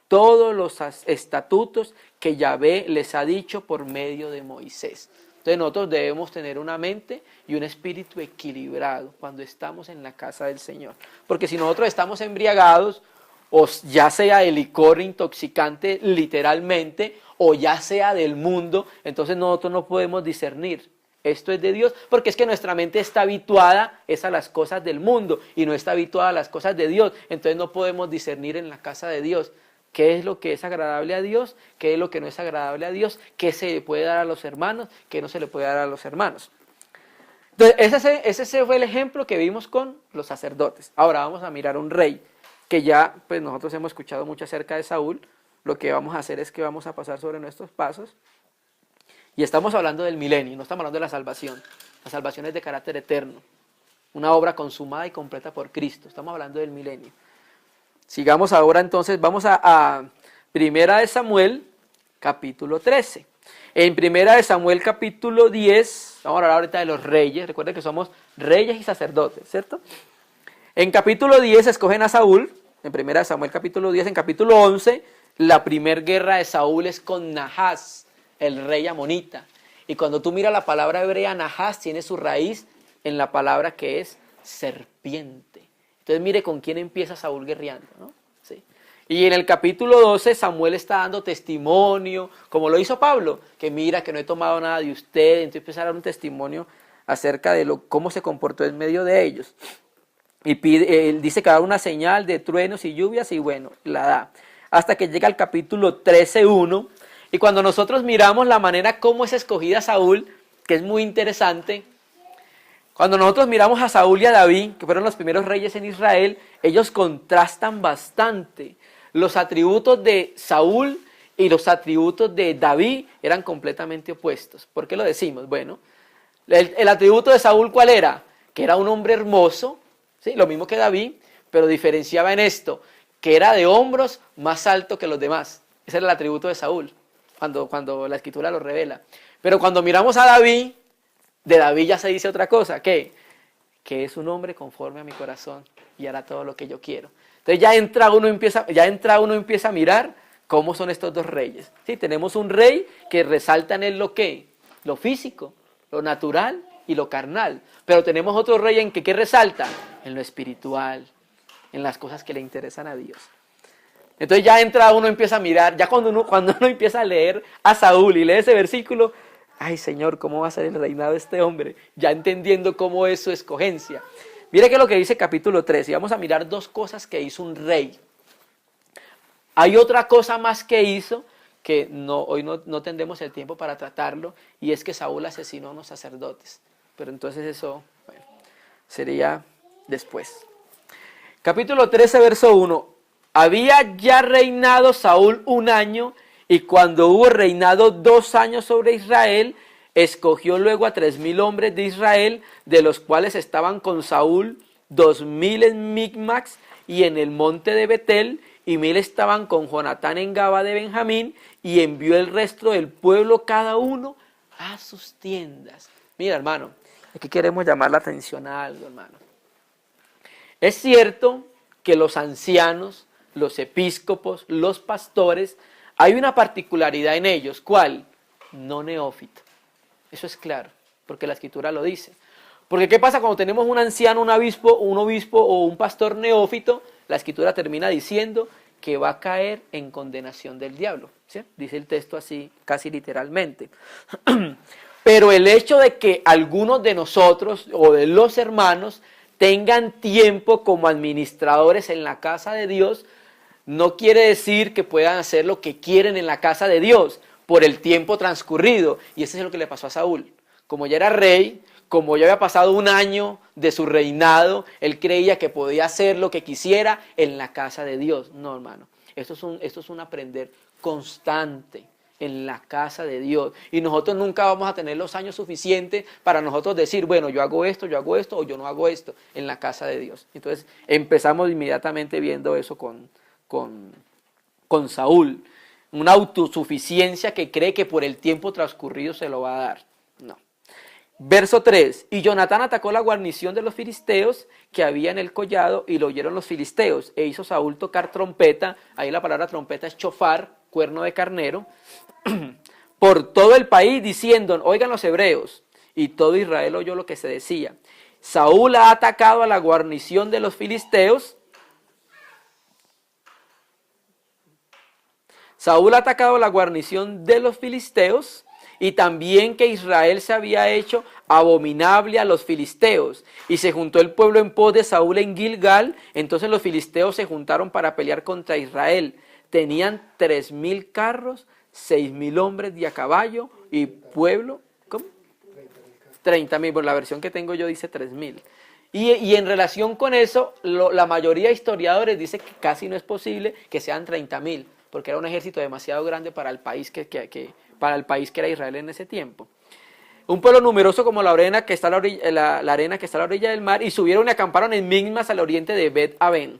todos los estatutos que Yahvé les ha dicho por medio de Moisés. Entonces nosotros debemos tener una mente y un espíritu equilibrado cuando estamos en la casa del Señor. Porque si nosotros estamos embriagados, o ya sea de licor intoxicante literalmente, o ya sea del mundo, entonces nosotros no podemos discernir. Esto es de Dios, porque es que nuestra mente está habituada es a las cosas del mundo y no está habituada a las cosas de Dios. Entonces no podemos discernir en la casa de Dios qué es lo que es agradable a Dios, qué es lo que no es agradable a Dios, qué se le puede dar a los hermanos, qué no se le puede dar a los hermanos. Entonces ese fue el ejemplo que vimos con los sacerdotes. Ahora vamos a mirar un rey, que ya pues nosotros hemos escuchado mucho acerca de Saúl. Lo que vamos a hacer es que vamos a pasar sobre nuestros pasos. Y estamos hablando del milenio, no estamos hablando de la salvación. La salvación es de carácter eterno, una obra consumada y completa por Cristo. Estamos hablando del milenio. Sigamos ahora entonces, vamos a Primera de Samuel, capítulo 13. En Primera de Samuel, capítulo 10, vamos a hablar ahorita de los reyes. Recuerden que somos reyes y sacerdotes, ¿cierto? En capítulo 10 escogen a Saúl, en Primera de Samuel, capítulo 10. En capítulo 11, la primer guerra de Saúl es con Nahás, el rey amonita. Y cuando tú miras la palabra hebrea, Nahás tiene su raíz en la palabra que es serpiente. Entonces mire con quién empieza Saúl guerreando, ¿no? Sí. Y en el capítulo 12 Samuel está dando testimonio, como lo hizo Pablo, que mira que no he tomado nada de usted, entonces empieza a dar un testimonio acerca de cómo se comportó en medio de ellos. Y él dice que va a dar una señal de truenos y lluvias y bueno, la da. Hasta que llega al capítulo 13:1 y cuando nosotros miramos la manera como es escogida Saúl, que es muy interesante. Cuando nosotros miramos a Saúl y a David, que fueron los primeros reyes en Israel, ellos contrastan bastante. Los atributos de Saúl y los atributos de David eran completamente opuestos. ¿Por qué lo decimos? Bueno, el atributo de Saúl, ¿cuál era? Que era un hombre hermoso, ¿sí? Lo mismo que David, pero diferenciaba en esto, que era de hombros más alto que los demás. Ese era el atributo de Saúl, cuando la Escritura lo revela. Pero cuando miramos a David, de David ya se dice otra cosa, ¿qué? Que es un hombre conforme a mi corazón y hará todo lo que yo quiero. Entonces ya entra uno empieza a mirar cómo son estos dos reyes. ¿Sí? Tenemos un rey que resalta en él lo que, lo físico, lo natural y lo carnal. Pero tenemos otro rey en que ¿qué resalta? En lo espiritual, en las cosas que le interesan a Dios. Entonces ya entra uno empieza a mirar, ya cuando uno empieza a leer a Saúl y lee ese versículo, ay Señor, ¿cómo va a ser el reinado de este hombre? Ya entendiendo cómo es su escogencia. Mire qué es lo que dice capítulo 13. Y vamos a mirar dos cosas que hizo un rey. Hay otra cosa más que hizo, que hoy no tendremos el tiempo para tratarlo, y es que Saúl asesinó a unos sacerdotes. Pero entonces eso, bueno, sería después. Capítulo 13, verso 1. Había ya reinado Saúl 1 año, y cuando hubo reinado 2 años sobre Israel, escogió luego a 3,000 hombres de Israel, de los cuales estaban con Saúl 2,000 en Micmax y en el monte de Betel, y 1,000 estaban con Jonatán en Gaba de Benjamín, y envió el resto del pueblo cada uno a sus tiendas. Mira, hermano, aquí queremos llamar la atención a algo, hermano. Es cierto que los ancianos, los episcopos, los pastores, hay una particularidad en ellos. ¿Cuál? No neófito. Eso es claro, porque la Escritura lo dice. Porque ¿qué pasa cuando tenemos un anciano, un obispo o un pastor neófito? La Escritura termina diciendo que va a caer en condenación del diablo, ¿sí? Dice el texto así, casi literalmente. Pero el hecho de que algunos de nosotros o de los hermanos tengan tiempo como administradores en la casa de Dios, no quiere decir que puedan hacer lo que quieren en la casa de Dios por el tiempo transcurrido. Y eso es lo que le pasó a Saúl. Como ya era rey, como ya había pasado 1 año de su reinado, él creía que podía hacer lo que quisiera en la casa de Dios. No, hermano. Esto es un aprender constante en la casa de Dios. Y nosotros nunca vamos a tener los años suficientes para nosotros decir, bueno, yo hago esto, o yo no hago esto en la casa de Dios. Entonces empezamos inmediatamente viendo eso con Saúl, una autosuficiencia que cree que por el tiempo transcurrido se lo va a dar. No. Verso 3, y Jonatán atacó la guarnición de los filisteos que había en el collado, y lo oyeron los filisteos, e hizo Saúl tocar trompeta, ahí la palabra trompeta es chofar, cuerno de carnero, por todo el país, diciendo, oigan los hebreos, y todo Israel oyó lo que se decía. Saúl ha atacado a la guarnición de los filisteos. Saúl ha atacado a la guarnición de los filisteos, y también que Israel se había hecho abominable a los filisteos. Y se juntó el pueblo en pos de Saúl en Gilgal. Entonces los filisteos se juntaron para pelear contra Israel. Tenían 3,000 carros, 6,000 hombres de a caballo y pueblo, ¿cómo? 30,000, bueno, la versión que tengo yo dice 3,000. Y en relación con eso, la mayoría de historiadores dice que casi no es posible que sean 30,000, porque era un ejército demasiado grande para el país para el país que era Israel en ese tiempo. Un pueblo numeroso como la arena que está la arena que está a la orilla del mar, y subieron y acamparon en Migmas al oriente de Bet-Aven.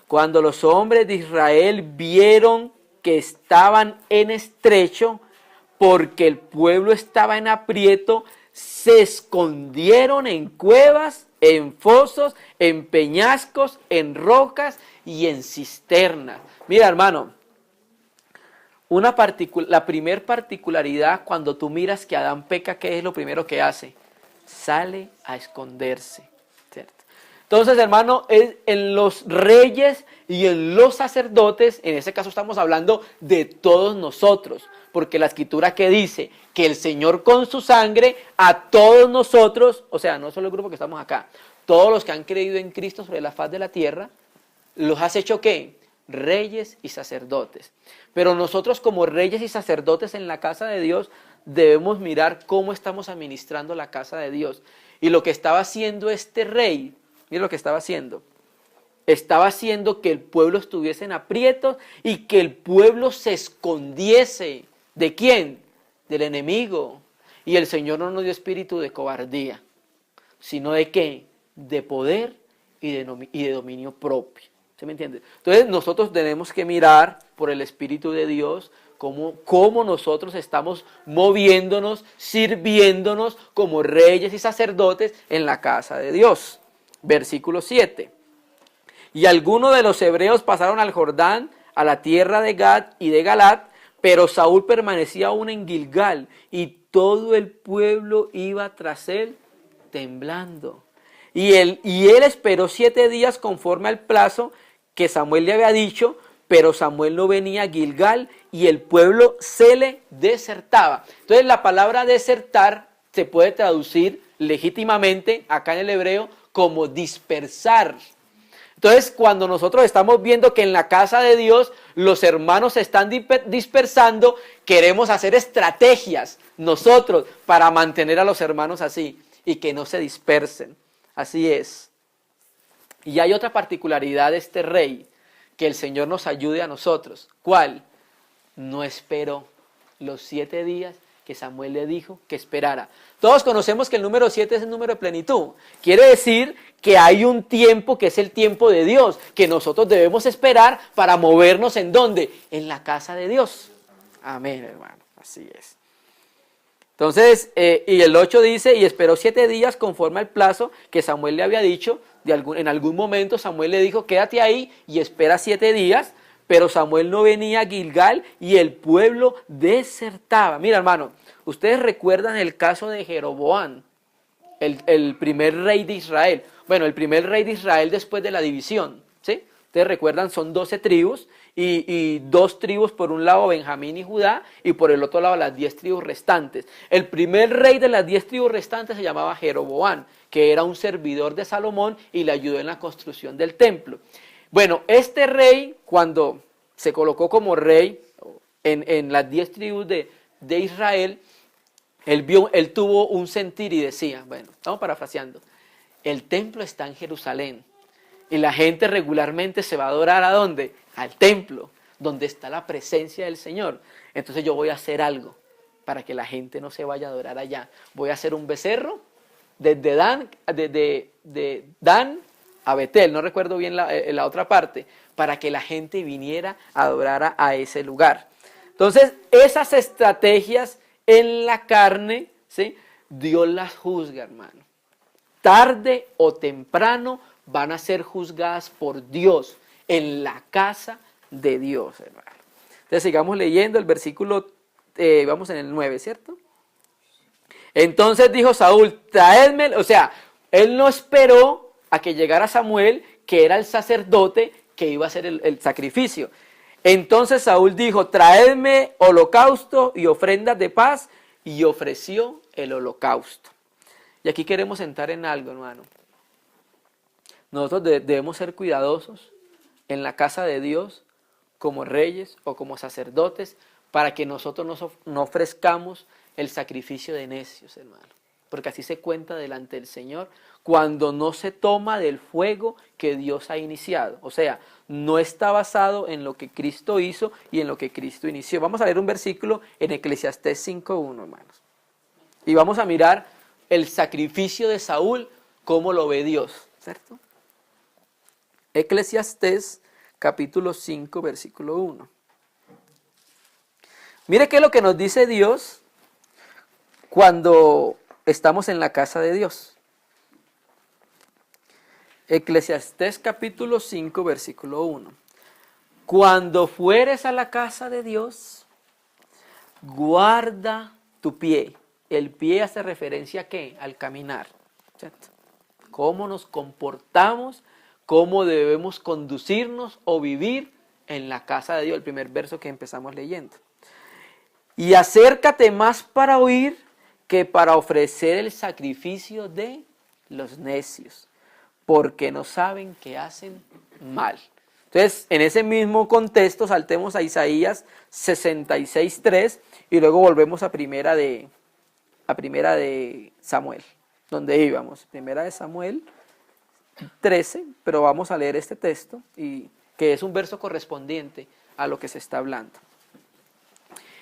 Cuando los hombres de Israel vieron que estaban en estrecho, porque el pueblo estaba en aprieto, se escondieron en cuevas, en fosos, en peñascos, en rocas y en cisternas. Mira, hermano, la primer particularidad cuando tú miras que Adán peca, ¿qué es lo primero que hace? Sale a esconderse, ¿cierto? Entonces, hermano, en los reyes y en los sacerdotes, en ese caso estamos hablando de todos nosotros, porque la escritura que dice que el Señor con su sangre a todos nosotros, o sea, no solo el grupo que estamos acá, todos los que han creído en Cristo sobre la faz de la tierra, los has hecho ¿qué? Reyes y sacerdotes. Pero nosotros como reyes y sacerdotes en la casa de Dios debemos mirar cómo estamos administrando la casa de Dios. Y lo que estaba haciendo este rey, mira lo que estaba haciendo. Estaba haciendo que el pueblo estuviese en aprietos y que el pueblo se escondiese. ¿De quién? Del enemigo. Y el Señor no nos dio espíritu de cobardía, sino de ¿qué? De poder y de dominio propio. ¿Se me entiende? Entonces nosotros tenemos que mirar por el Espíritu de Dios cómo nosotros estamos moviéndonos, sirviéndonos como reyes y sacerdotes en la casa de Dios. Versículo 7. Y algunos de los hebreos pasaron al Jordán, a la tierra de Gad y de Galad, pero Saúl permanecía aún en Gilgal, y todo el pueblo iba tras él temblando. Y él esperó 7 días conforme al plazo que Samuel le había dicho, pero Samuel no venía a Gilgal y el pueblo se le desertaba. Entonces la palabra desertar se puede traducir legítimamente acá en el hebreo como dispersar. Entonces cuando nosotros estamos viendo que en la casa de Dios los hermanos se están dispersando, queremos hacer estrategias nosotros para mantener a los hermanos así y que no se dispersen. Así es. Y hay otra particularidad de este rey, que el Señor nos ayude a nosotros. ¿Cuál? No esperó los 7 días que Samuel le dijo que esperara. Todos conocemos que el número 7 es el número de plenitud. Quiere decir que hay un tiempo que es el tiempo de Dios, que nosotros debemos esperar para movernos ¿en dónde? En la casa de Dios. Amén, hermano. Así es. Entonces, y el 8 dice, y esperó 7 días conforme al plazo que Samuel le había dicho. En algún momento Samuel le dijo, quédate ahí y espera 7 días, pero Samuel no venía a Gilgal y el pueblo desertaba. Mira, hermano, ustedes recuerdan el caso de Jeroboam, el primer rey de Israel. Bueno, el primer rey de Israel después de la división, ¿sí? Ustedes recuerdan, son 12 tribus y 2 tribus por un lado, Benjamín y Judá, y por el otro lado las 10 tribus restantes. El primer rey de las 10 tribus restantes se llamaba Jeroboam, que era un servidor de Salomón y le ayudó en la construcción del templo. Bueno, este rey, cuando se colocó como rey en las 10 tribus de Israel, él tuvo un sentir y decía, bueno, estamos parafraseando, el templo está en Jerusalén y la gente regularmente se va a adorar ¿a dónde? Al templo, donde está la presencia del Señor. Entonces yo voy a hacer algo para que la gente no se vaya a adorar allá. Voy a hacer un becerro desde Dan a Betel, no recuerdo bien la otra parte, para que la gente viniera a adorar a ese lugar. Entonces, esas estrategias en la carne, ¿sí? Dios las juzga, hermano. Tarde o temprano van a ser juzgadas por Dios en la casa de Dios, hermano. Entonces sigamos leyendo el versículo, vamos en el 9, ¿cierto? Entonces dijo Saúl, traedme, o sea, él no esperó a que llegara Samuel, que era el sacerdote que iba a hacer el sacrificio. Entonces Saúl dijo, traedme holocausto y ofrendas de paz, y ofreció el holocausto. Y aquí queremos entrar en algo, hermano. Nosotros debemos ser cuidadosos en la casa de Dios, como reyes o como sacerdotes, para que nosotros no ofrezcamos el sacrificio de necios, hermano. Porque así se cuenta delante del Señor cuando no se toma del fuego que Dios ha iniciado. O sea, no está basado en lo que Cristo hizo y en lo que Cristo inició. Vamos a leer un versículo en Eclesiastés 5:1, hermanos. Y vamos a mirar el sacrificio de Saúl, cómo lo ve Dios, ¿cierto? Eclesiastés capítulo 5, versículo 1. Mire qué es lo que nos dice Dios cuando estamos en la casa de Dios. Eclesiastés capítulo 5, versículo 1. Cuando fueres a la casa de Dios, guarda tu pie. El pie hace referencia ¿a qué? Al caminar, ¿cierto? Cómo nos comportamos, cómo debemos conducirnos o vivir en la casa de Dios. El primer verso que empezamos leyendo. Y acércate más para oír que para ofrecer el sacrificio de los necios, porque no saben que hacen mal. Entonces, en ese mismo contexto, saltemos a Isaías 66:3 y luego volvemos a primera de Samuel, donde íbamos. Primera de Samuel 13, pero vamos a leer este texto, y que es un verso correspondiente a lo que se está hablando.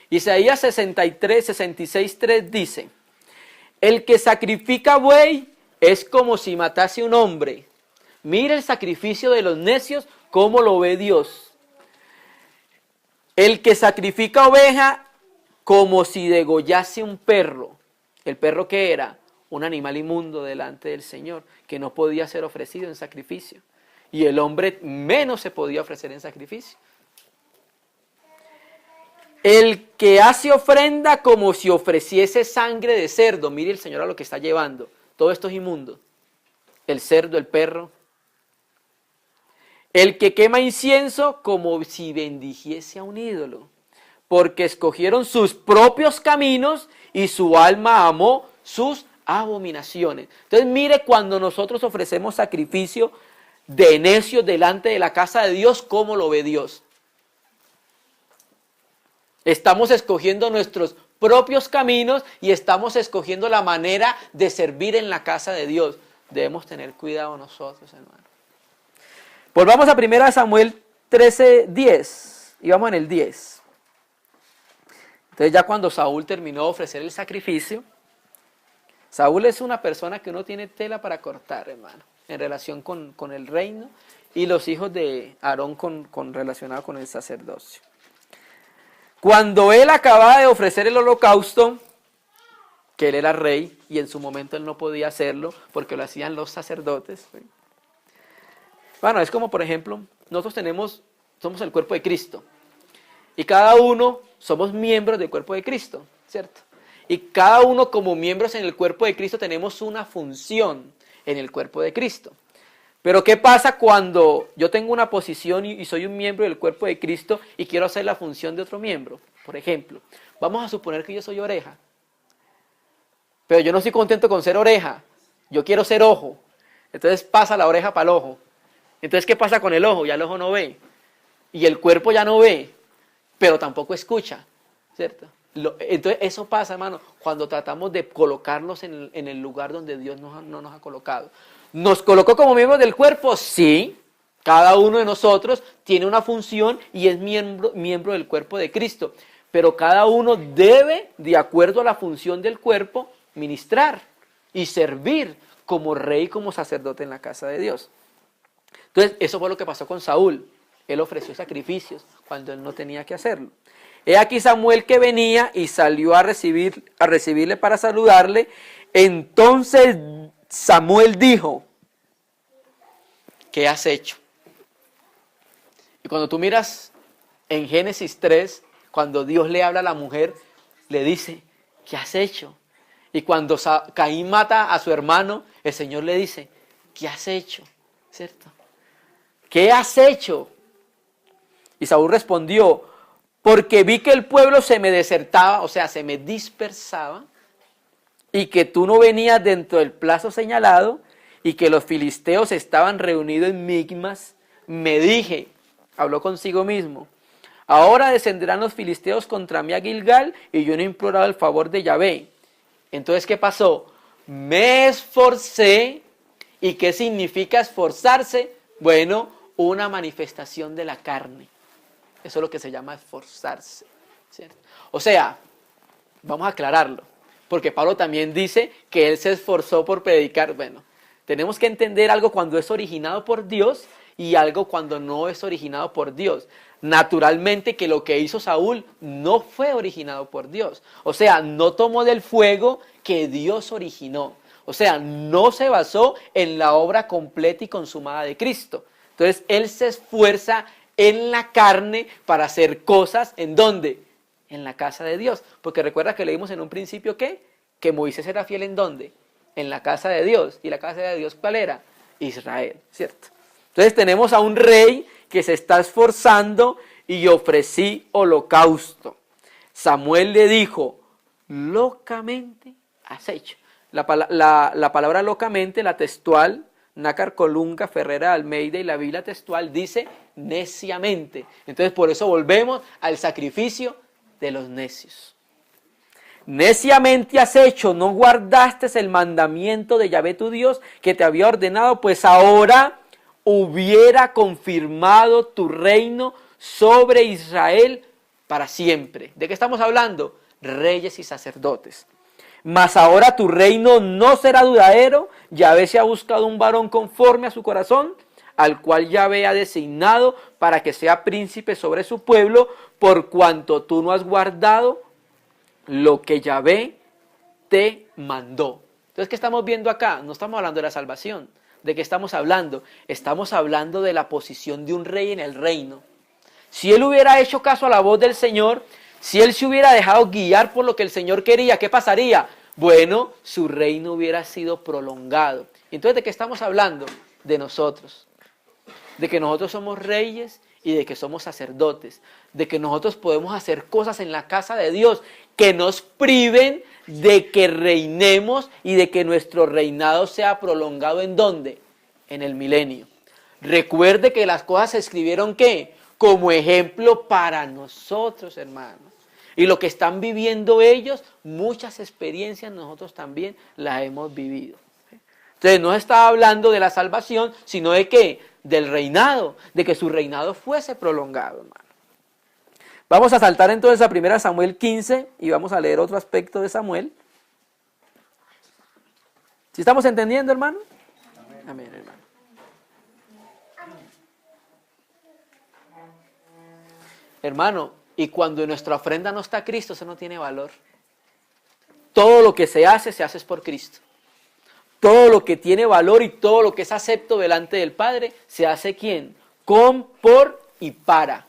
Isaías 66:3 dice, el que sacrifica buey es como si matase un hombre. Mira el sacrificio de los necios, cómo lo ve Dios. El que sacrifica oveja como si degollase un perro. ¿El perro qué era? Un animal inmundo delante del Señor, que no podía ser ofrecido en sacrificio. Y el hombre menos se podía ofrecer en sacrificio. El que hace ofrenda como si ofreciese sangre de cerdo. Mire el Señor a lo que está llevando. Todo esto es inmundo. El cerdo, el perro. El que quema incienso como si bendijese a un ídolo. Porque escogieron sus propios caminos y su alma amó sus abominaciones. Entonces mire cuando nosotros ofrecemos sacrificio de necios delante de la casa de Dios, cómo lo ve Dios. Estamos escogiendo nuestros propios caminos y estamos escogiendo la manera de servir en la casa de Dios. Debemos tener cuidado nosotros, hermano. Volvamos a 1 Samuel 13:10 y vamos en el 10. Entonces ya cuando Saúl terminó de ofrecer el sacrificio, Saúl es una persona que no tiene tela para cortar, hermano, en relación con el reino y los hijos de Aarón relacionado con el sacerdocio. Cuando él acababa de ofrecer el holocausto, que él era rey y en su momento él no podía hacerlo porque lo hacían los sacerdotes. Bueno, es como por ejemplo, nosotros somos el cuerpo de Cristo y cada uno somos miembros del cuerpo de Cristo, ¿cierto? Y cada uno como miembros en el cuerpo de Cristo tenemos una función en el cuerpo de Cristo. Pero ¿qué pasa cuando yo tengo una posición y soy un miembro del cuerpo de Cristo y quiero hacer la función de otro miembro? Por ejemplo, vamos a suponer que yo soy oreja, pero yo no estoy contento con ser oreja, yo quiero ser ojo. Entonces pasa la oreja para el ojo. Entonces, ¿qué pasa con el ojo? Ya el ojo no ve. Y el cuerpo ya no ve, pero tampoco escucha, ¿cierto? Entonces, eso pasa, hermano, cuando tratamos de colocarnos en el lugar donde Dios no nos ha colocado. ¿Nos colocó como miembros del cuerpo? Sí. Cada uno de nosotros tiene una función y es miembro del cuerpo de Cristo. Pero cada uno debe, de acuerdo a la función del cuerpo, ministrar y servir como rey y como sacerdote en la casa de Dios. Entonces, eso fue lo que pasó con Saúl. Él ofreció sacrificios cuando él no tenía que hacerlo. He aquí Samuel que venía y salió a recibirle para saludarle. Entonces Samuel dijo, ¿qué has hecho? Y cuando tú miras en Génesis 3, cuando Dios le habla a la mujer, le dice, ¿qué has hecho? Y cuando Caín mata a su hermano, el Señor le dice, ¿qué has hecho? ¿Cierto? ¿Qué has hecho? Y Saúl respondió, porque vi que el pueblo se me desertaba, o sea, se me dispersaba, y que tú no venías dentro del plazo señalado, y que los filisteos estaban reunidos en Migmas, me dije, habló consigo mismo, ahora descenderán los filisteos contra mí a Gilgal, y yo no he implorado el favor de Yahvé. Entonces, ¿qué pasó? Me esforcé. ¿Y qué significa esforzarse? Bueno, una manifestación de la carne. Eso es lo que se llama esforzarse, ¿cierto? O sea, vamos a aclararlo, porque Pablo también dice que él se esforzó por predicar. Bueno, tenemos que entender algo cuando es originado por Dios y algo cuando no es originado por Dios. Naturalmente que lo que hizo Saúl no fue originado por Dios. O sea, no tomó del fuego que Dios originó. O sea, no se basó en la obra completa y consumada de Cristo. Entonces, él se esfuerza en la carne para hacer cosas, ¿en dónde? En la casa de Dios. Porque recuerda que leímos en un principio ¿qué? Que Moisés era fiel ¿en dónde? En la casa de Dios. ¿Y la casa de Dios cuál era? Israel, ¿cierto? Entonces tenemos a un rey que se está esforzando y ofrecí holocausto. Samuel le dijo, locamente has hecho. La palabra locamente, la textual, Nácar Colunga, Ferrera Almeida y la Biblia textual dice neciamente. Entonces por eso volvemos al sacrificio de los necios. Neciamente has hecho, no guardaste el mandamiento de Yahvé tu Dios que te había ordenado, pues ahora hubiera confirmado tu reino sobre Israel para siempre. ¿De qué estamos hablando? Reyes y sacerdotes. Mas ahora tu reino no será duradero. Yahvé se ha buscado un varón conforme a su corazón, al cual Yahvé ha designado para que sea príncipe sobre su pueblo, por cuanto tú no has guardado lo que Yahvé te mandó. Entonces, ¿qué estamos viendo acá? No estamos hablando de la salvación. ¿De qué estamos hablando? Estamos hablando de la posición de un rey en el reino. Si él hubiera hecho caso a la voz del Señor, si él se hubiera dejado guiar por lo que el Señor quería, ¿qué pasaría? Bueno, su reino hubiera sido prolongado. Entonces, ¿de qué estamos hablando? De nosotros. De que nosotros somos reyes y de que somos sacerdotes. De que nosotros podemos hacer cosas en la casa de Dios que nos priven de que reinemos y de que nuestro reinado sea prolongado. ¿En dónde? En el milenio. Recuerde que las cosas se escribieron ¿qué? Como ejemplo para nosotros, hermanos. Y lo que están viviendo ellos, muchas experiencias nosotros también las hemos vivido. Entonces no estaba hablando de la salvación, sino de ¿qué? Del reinado, de que su reinado fuese prolongado, hermano. Vamos a saltar entonces a 1 Samuel 15 y vamos a leer otro aspecto de Samuel. ¿Sí estamos entendiendo, hermano? Amén, amén, hermano. Hermano, y cuando en nuestra ofrenda no está Cristo, eso no tiene valor. Todo lo que se hace es por Cristo. Todo lo que tiene valor y todo lo que es acepto delante del Padre, se hace ¿quién? Con, por y para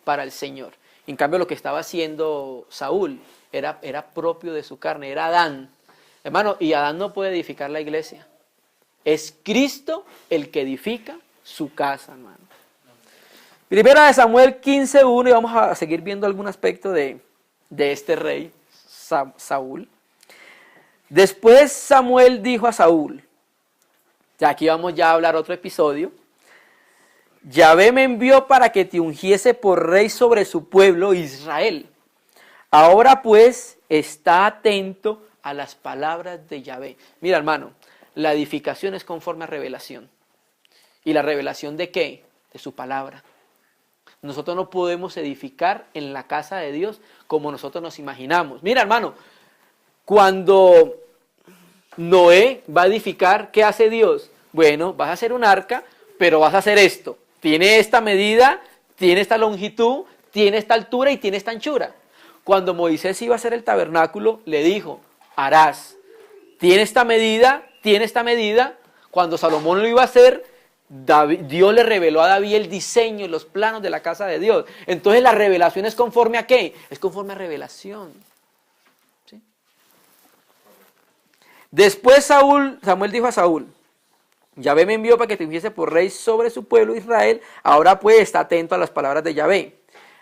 el Señor. En cambio, lo que estaba haciendo Saúl era propio de su carne, era Adán. Hermano, y Adán no puede edificar la iglesia. Es Cristo el que edifica su casa, hermano. Primera de Samuel 15:1 y vamos a seguir viendo algún aspecto de este rey, Saúl. Después Samuel dijo a Saúl, ya aquí vamos ya a hablar otro episodio, Yahvé me envió para que te ungiese por rey sobre su pueblo Israel. Ahora pues está atento a las palabras de Yahvé. Mira, hermano, la edificación es conforme a revelación. ¿Y la revelación de qué? De su palabra. Nosotros no podemos edificar en la casa de Dios como nosotros nos imaginamos. Mira, hermano, cuando Noé va a edificar, ¿qué hace Dios? Bueno, vas a hacer un arca, pero vas a hacer esto. Tiene esta medida, tiene esta longitud, tiene esta altura y tiene esta anchura. Cuando Moisés iba a hacer el tabernáculo, le dijo, harás, tiene esta medida, tiene esta medida. Cuando Salomón lo iba a hacer, Dios le reveló a David el diseño y los planos de la casa de Dios. Entonces la revelación es conforme a ¿qué? Es conforme a revelación. ¿Sí? Después Samuel dijo a Saúl, Yahvé me envió para que te ungiese por rey sobre su pueblo Israel, ahora pues está atento a las palabras de Yahvé.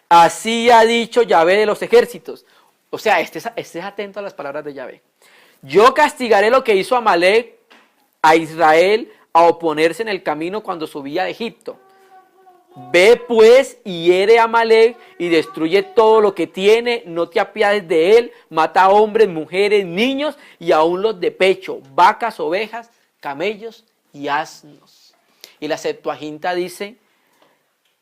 Así ha dicho Yahvé de los ejércitos. O sea, estés atento a las palabras de Yahvé. Yo castigaré lo que hizo Amalek a Israel a oponerse en el camino cuando subía de Egipto. Ve pues y hiere a Amalek y destruye todo lo que tiene, no te apiades de él, mata a hombres, mujeres, niños y aún los de pecho, vacas, ovejas, camellos y asnos. Y la Septuaginta dice,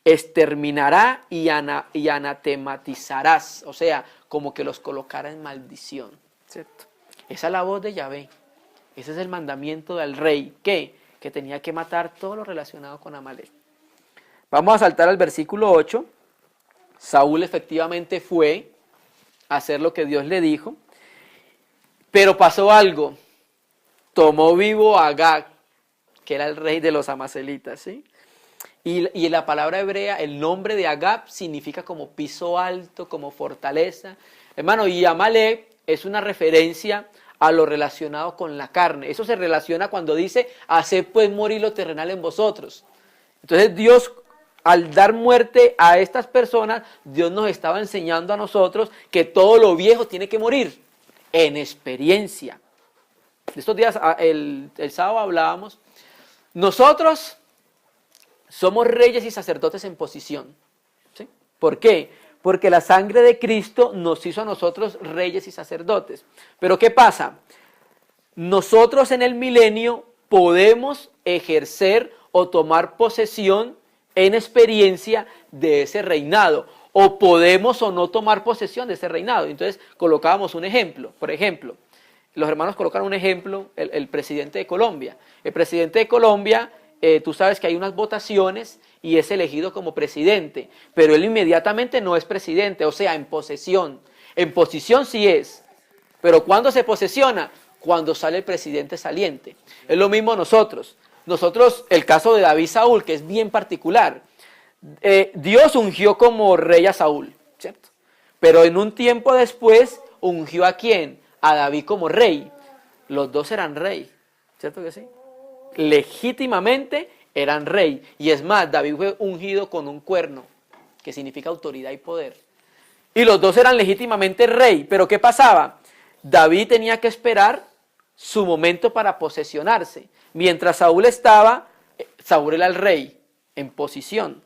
exterminará y anatematizarás, o sea, como que los colocara en maldición, ¿cierto? Esa es la voz de Yahvé, ese es el mandamiento del rey, ¿qué? Que tenía que matar todo lo relacionado con Amalek. Vamos a saltar al versículo 8. Saúl efectivamente fue a hacer lo que Dios le dijo, pero pasó algo. Tomó vivo a Agag, que era el rey de los amaselitas, ¿sí? Y en la palabra hebrea, el nombre de Agag significa como piso alto, como fortaleza. Hermano, y Amalek es una referencia a lo relacionado con la carne. Eso se relaciona cuando dice, haced pues morir lo terrenal en vosotros. Entonces Dios, al dar muerte a estas personas, Dios nos estaba enseñando a nosotros que todo lo viejo tiene que morir en experiencia. Estos días, el sábado hablábamos, nosotros somos reyes y sacerdotes en posición. ¿Sí? ¿Por qué? Porque la sangre de Cristo nos hizo a nosotros reyes y sacerdotes. Pero ¿qué pasa? Nosotros en el milenio podemos ejercer o tomar posesión en experiencia de ese reinado. O podemos o no tomar posesión de ese reinado. Entonces colocábamos un ejemplo. Por ejemplo, los hermanos colocan un ejemplo, el presidente de Colombia. El presidente de Colombia, tú sabes que hay unas votaciones y es elegido como presidente, pero él inmediatamente no es presidente, o sea, en posesión. En posición sí es, pero ¿cuándo se posesiona? Cuando sale el presidente saliente. Es lo mismo nosotros. Nosotros, el caso de David Saúl, que es bien particular. Dios ungió como rey a Saúl, ¿cierto? Pero en un tiempo después, ungió ¿a quién? A David como rey. Los dos eran rey, ¿cierto que sí? Legítimamente eran rey. Y es más, David fue ungido con un cuerno, que significa autoridad y poder. Y los dos eran legítimamente rey. Pero ¿qué pasaba? David tenía que esperar su momento para posesionarse. Mientras Saúl era el rey en posición.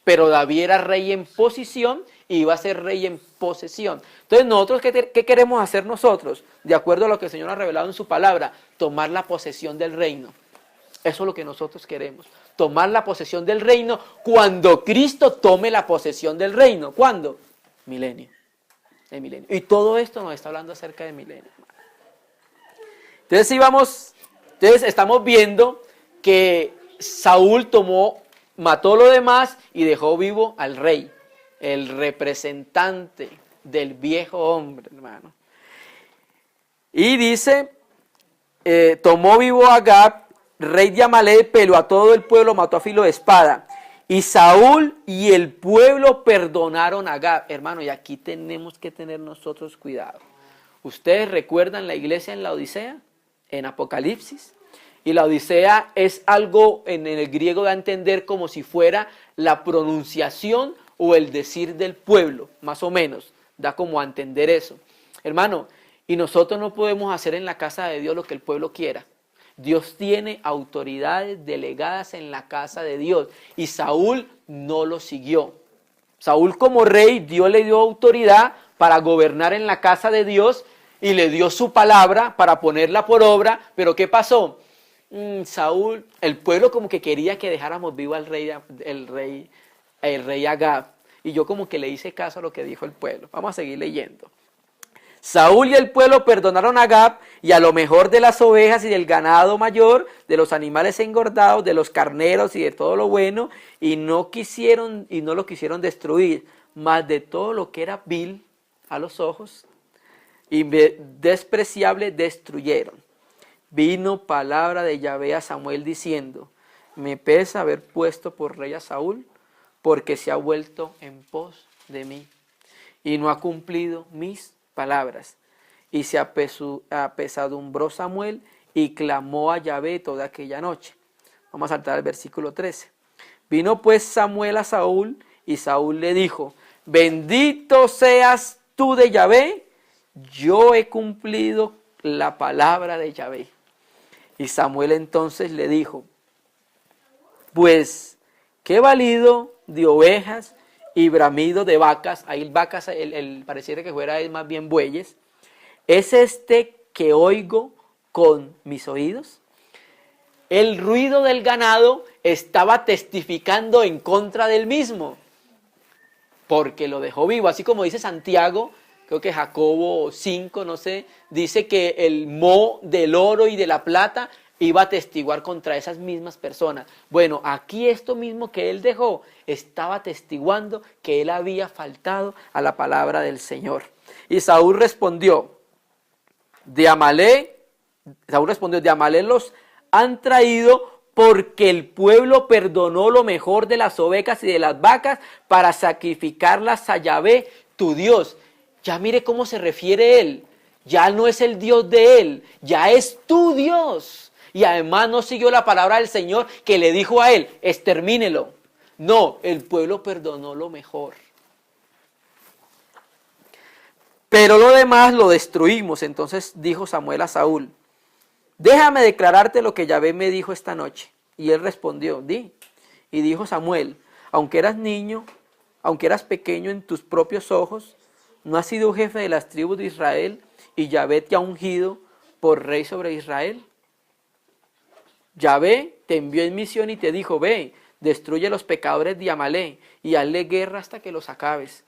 Pero David era rey en posición y iba a ser rey en posesión. Entonces nosotros, ¿qué queremos hacer nosotros? De acuerdo a lo que el Señor ha revelado en su palabra, tomar la posesión del reino. Eso es lo que nosotros queremos, tomar la posesión del reino cuando Cristo tome la posesión del reino. ¿Cuándo? Milenio. El milenio. Y todo esto nos está hablando acerca del milenio. Entonces estamos viendo que Saúl mató lo demás y dejó vivo al rey, el representante del viejo hombre, hermano. Y dice, tomó vivo a Agag, rey de Amalek, peló a todo el pueblo, mató a filo de espada. Y Saúl y el pueblo perdonaron a Agag. Hermano, y aquí tenemos que tener nosotros cuidado. ¿Ustedes recuerdan la iglesia en la Odisea? En Apocalipsis. Y la Odisea es algo en el griego da a entender como si fuera la pronunciación o el decir del pueblo, más o menos. Da como a entender eso. Hermano, y nosotros no podemos hacer en la casa de Dios lo que el pueblo quiera. Dios tiene autoridades delegadas en la casa de Dios y Saúl no lo siguió. Saúl como rey, Dios le dio autoridad para gobernar en la casa de Dios y le dio su palabra para ponerla por obra, pero ¿qué pasó? Saúl, el pueblo como que quería que dejáramos vivo al rey, el rey Agag, y yo como que le hice caso a lo que dijo el pueblo. Vamos a seguir leyendo. Saúl y el pueblo perdonaron a Gad y a lo mejor de las ovejas y del ganado mayor, de los animales engordados, de los carneros y de todo lo bueno, y no lo quisieron destruir, mas de todo lo que era vil a los ojos y despreciable destruyeron. Vino palabra de Yahvé a Samuel diciendo: me pesa haber puesto por rey a Saúl, porque se ha vuelto en pos de mí y no ha cumplido mis palabras. Y se apesadumbró Samuel y clamó a Yahvé toda aquella noche. Vamos a saltar al versículo 13. Vino pues Samuel a Saúl y Saúl le dijo: bendito seas tú de Yahvé, yo he cumplido la palabra de Yahvé. Y Samuel entonces le dijo: pues qué balido de ovejas y bramido de vacas, ahí vacas, pareciera que fuera más bien bueyes, ¿es este que oigo con mis oídos? El ruido del ganado estaba testificando en contra del mismo, porque lo dejó vivo, así como dice Santiago, creo que Jacobo 5, no sé, dice que el moho del oro y de la plata iba a testiguar contra esas mismas personas. Bueno, aquí esto mismo que él dejó, estaba testiguando que él había faltado a la palabra del Señor. Y Saúl respondió: de Amalek los han traído porque el pueblo perdonó lo mejor de las ovejas y de las vacas para sacrificarlas a Yahvé, tu Dios. Ya mire cómo se refiere él. Ya no es el Dios de él, ya es tu Dios. Y además no siguió la palabra del Señor que le dijo a él: extermínelo. No, el pueblo perdonó lo mejor. Pero lo demás lo destruimos. Entonces dijo Samuel a Saúl: déjame declararte lo que Yahvé me dijo esta noche. Y él respondió: di. Y dijo Samuel: aunque eras niño, aunque eras pequeño en tus propios ojos, ¿no has sido jefe de las tribus de Israel y Yahvé te ha ungido por rey sobre Israel? Yahvé te envió en misión y te dijo: ve, destruye los pecadores de Amalek y hazle guerra hasta que los acabes.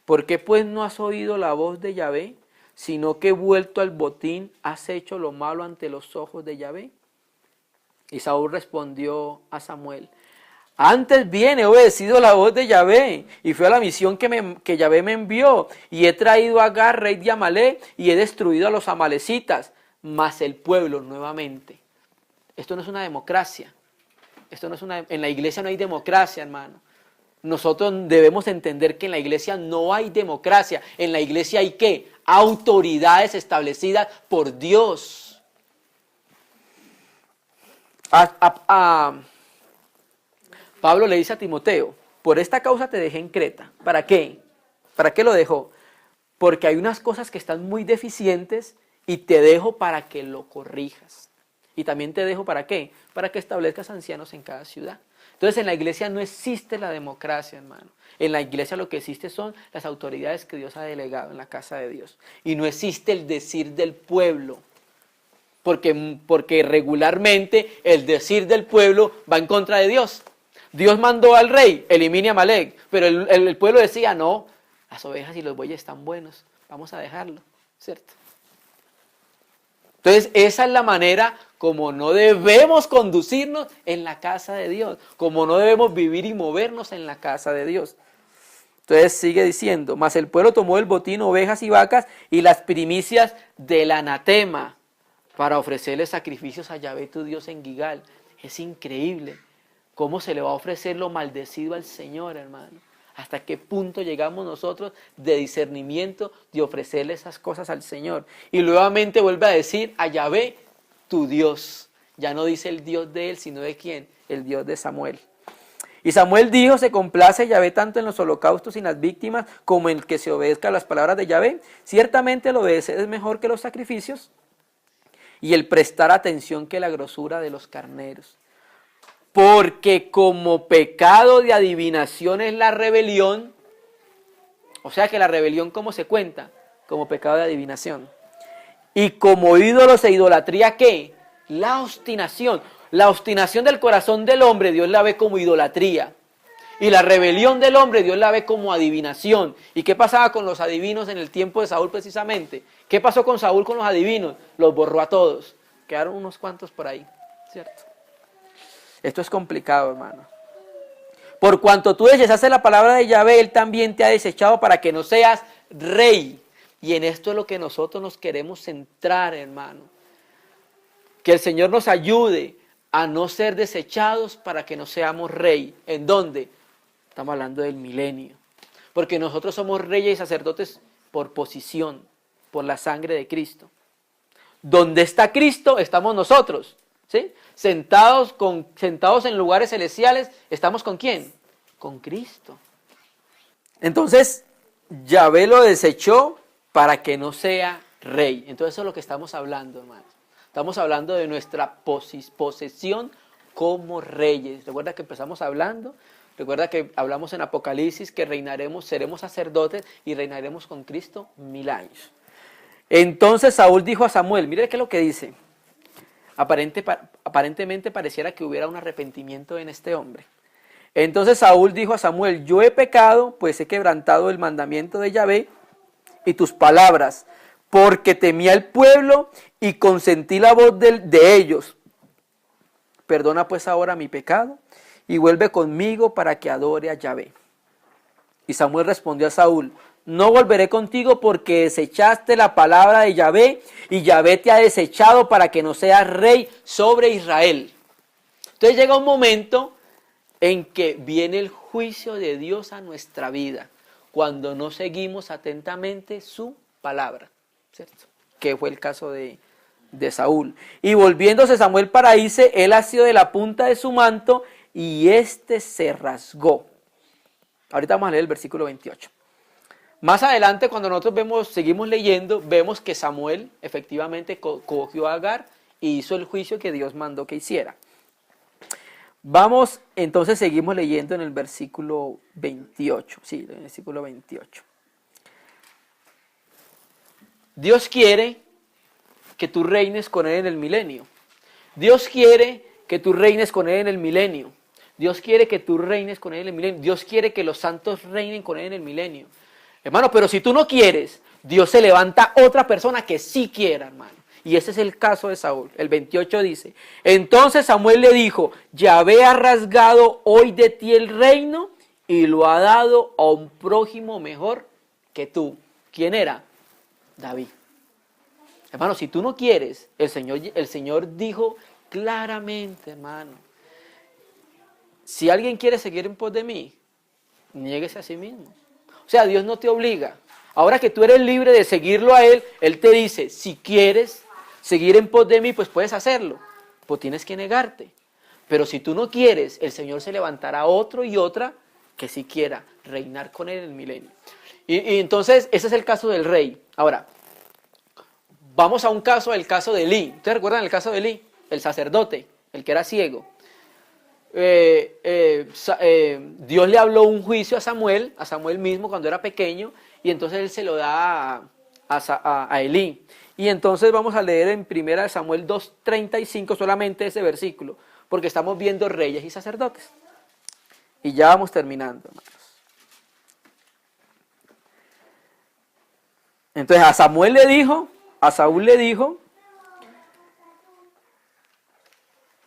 ¿Por qué pues no has oído la voz de Yahvé, sino que vuelto al botín has hecho lo malo ante los ojos de Yahvé? Y Saúl respondió a Samuel: antes bien he obedecido la voz de Yahvé y fui a la misión que Yahvé me envió, y he traído a Agag, rey de Amalek, y he destruido a los amalecitas, mas el pueblo nuevamente. Esto no es una democracia. En la iglesia no hay democracia, hermano. Nosotros debemos entender que en la iglesia no hay democracia. En la iglesia hay ¿qué? Autoridades establecidas por Dios. Pablo le dice a Timoteo: por esta causa te dejé en Creta. ¿Para qué? ¿Para qué lo dejó? Porque hay unas cosas que están muy deficientes y te dejo para que lo corrijas. Y también te dejo ¿para qué? Para que establezcas ancianos en cada ciudad. Entonces en la iglesia no existe la democracia, hermano. En la iglesia lo que existe son las autoridades que Dios ha delegado en la casa de Dios. Y no existe el decir del pueblo. Porque regularmente el decir del pueblo va en contra de Dios. Dios mandó al rey: elimine a Amalek. Pero el pueblo decía: no, las ovejas y los bueyes están buenos, vamos a dejarlo, ¿cierto? Entonces esa es la manera como no debemos conducirnos en la casa de Dios, como no debemos vivir y movernos en la casa de Dios. Entonces sigue diciendo: mas el pueblo tomó el botín, ovejas y vacas y las primicias del anatema para ofrecerle sacrificios a Yahvé tu Dios en Gigal. Es increíble cómo se le va a ofrecer lo maldecido al Señor, hermano. ¿Hasta qué punto llegamos nosotros de discernimiento de ofrecerle esas cosas al Señor? Y nuevamente vuelve a decir: a Yahvé, tu Dios. Ya no dice el Dios de él, sino de quién, el Dios de Samuel. Y Samuel dijo: se complace Yahvé tanto en los holocaustos y en las víctimas como en que se obedezca a las palabras de Yahvé. Ciertamente el obedecer es mejor que los sacrificios y el prestar atención que la grosura de los carneros. Porque como pecado de adivinación es la rebelión, o sea que la rebelión, ¿cómo se cuenta? Como pecado de adivinación. Y como ídolos e idolatría, ¿qué? La obstinación. La obstinación del corazón del hombre, Dios la ve como idolatría. Y la rebelión del hombre Dios la ve como adivinación. ¿Y qué pasaba con los adivinos en el tiempo de Saúl precisamente? ¿Qué pasó con Saúl con los adivinos? Los borró a todos. Quedaron unos cuantos por ahí, ¿cierto? Esto es complicado, hermano. Por cuanto tú desechaste la palabra de Yahvé, Él también te ha desechado para que no seas rey. Y en esto es lo que nosotros nos queremos centrar, hermano. Que el Señor nos ayude a no ser desechados para que no seamos rey. ¿En dónde? Estamos hablando del milenio. Porque nosotros somos reyes y sacerdotes por posición, por la sangre de Cristo. Donde está Cristo, estamos nosotros. ¿Sí? Sentados en lugares celestiales, ¿estamos con quién? Con Cristo. Entonces, Yahvé lo desechó para que no sea rey. Entonces eso es lo que estamos hablando, hermanos. Estamos hablando de nuestra posesión como reyes. Recuerda que empezamos hablando, recuerda que hablamos en Apocalipsis que reinaremos, seremos sacerdotes y reinaremos con Cristo 1000 años. Entonces Saúl dijo a Samuel, mire qué es lo que dice. Aparentemente pareciera que hubiera un arrepentimiento en este hombre. Entonces Saúl dijo a Samuel, yo he pecado, pues he quebrantado el mandamiento de Yahvé y tus palabras, porque temí al pueblo y consentí la voz de ellos. Perdona pues ahora mi pecado y vuelve conmigo para que adore a Yahvé. Y Samuel respondió a Saúl, no volveré contigo porque desechaste la palabra de Yahvé y Yahvé te ha desechado para que no seas rey sobre Israel. Entonces llega un momento en que viene el juicio de Dios a nuestra vida, cuando no seguimos atentamente su palabra, ¿cierto? Que fue el caso de Saúl. Y volviéndose Samuel para irse, él asió de la punta de su manto y éste se rasgó. Ahorita vamos a leer el versículo 28. Más adelante, cuando nosotros seguimos leyendo, vemos que Samuel efectivamente cogió a Agar y hizo el juicio que Dios mandó que hiciera. Vamos, entonces seguimos leyendo en el versículo 28. Sí, en el versículo 28. Dios quiere que tú reines con Él en el milenio. Dios quiere que tú reines con Él en el milenio. Dios quiere que tú reines con Él en el milenio. Dios quiere que los santos reinen con Él en el milenio. Hermano, pero si tú no quieres, Dios se levanta otra persona que sí quiera, hermano. Y ese es el caso de Saúl. El 28 dice, entonces Samuel le dijo, Yahvé ha rasgado hoy de ti el reino y lo ha dado a un prójimo mejor que tú. ¿Quién era? David. Hermano, si tú no quieres, el Señor dijo claramente, hermano, si alguien quiere seguir en pos de mí, niéguese a sí mismo. O sea, Dios no te obliga. Ahora que tú eres libre de seguirlo a Él, Él te dice, si quieres seguir en pos de mí, pues puedes hacerlo. Pues tienes que negarte. Pero si tú no quieres, el Señor se levantará otro y otra que sí quiera reinar con Él en el milenio. Y entonces, ese es el caso del rey. Ahora, vamos a el caso de Elí. ¿Ustedes recuerdan el caso de Elí? El sacerdote, el que era ciego. Dios le habló un juicio a Samuel mismo cuando era pequeño, y entonces él se lo da a Elí. Y entonces vamos a leer en 1 Samuel 2:35 solamente ese versículo, porque estamos viendo reyes y sacerdotes. Y ya vamos terminando, hermanos. Entonces a Saúl le dijo,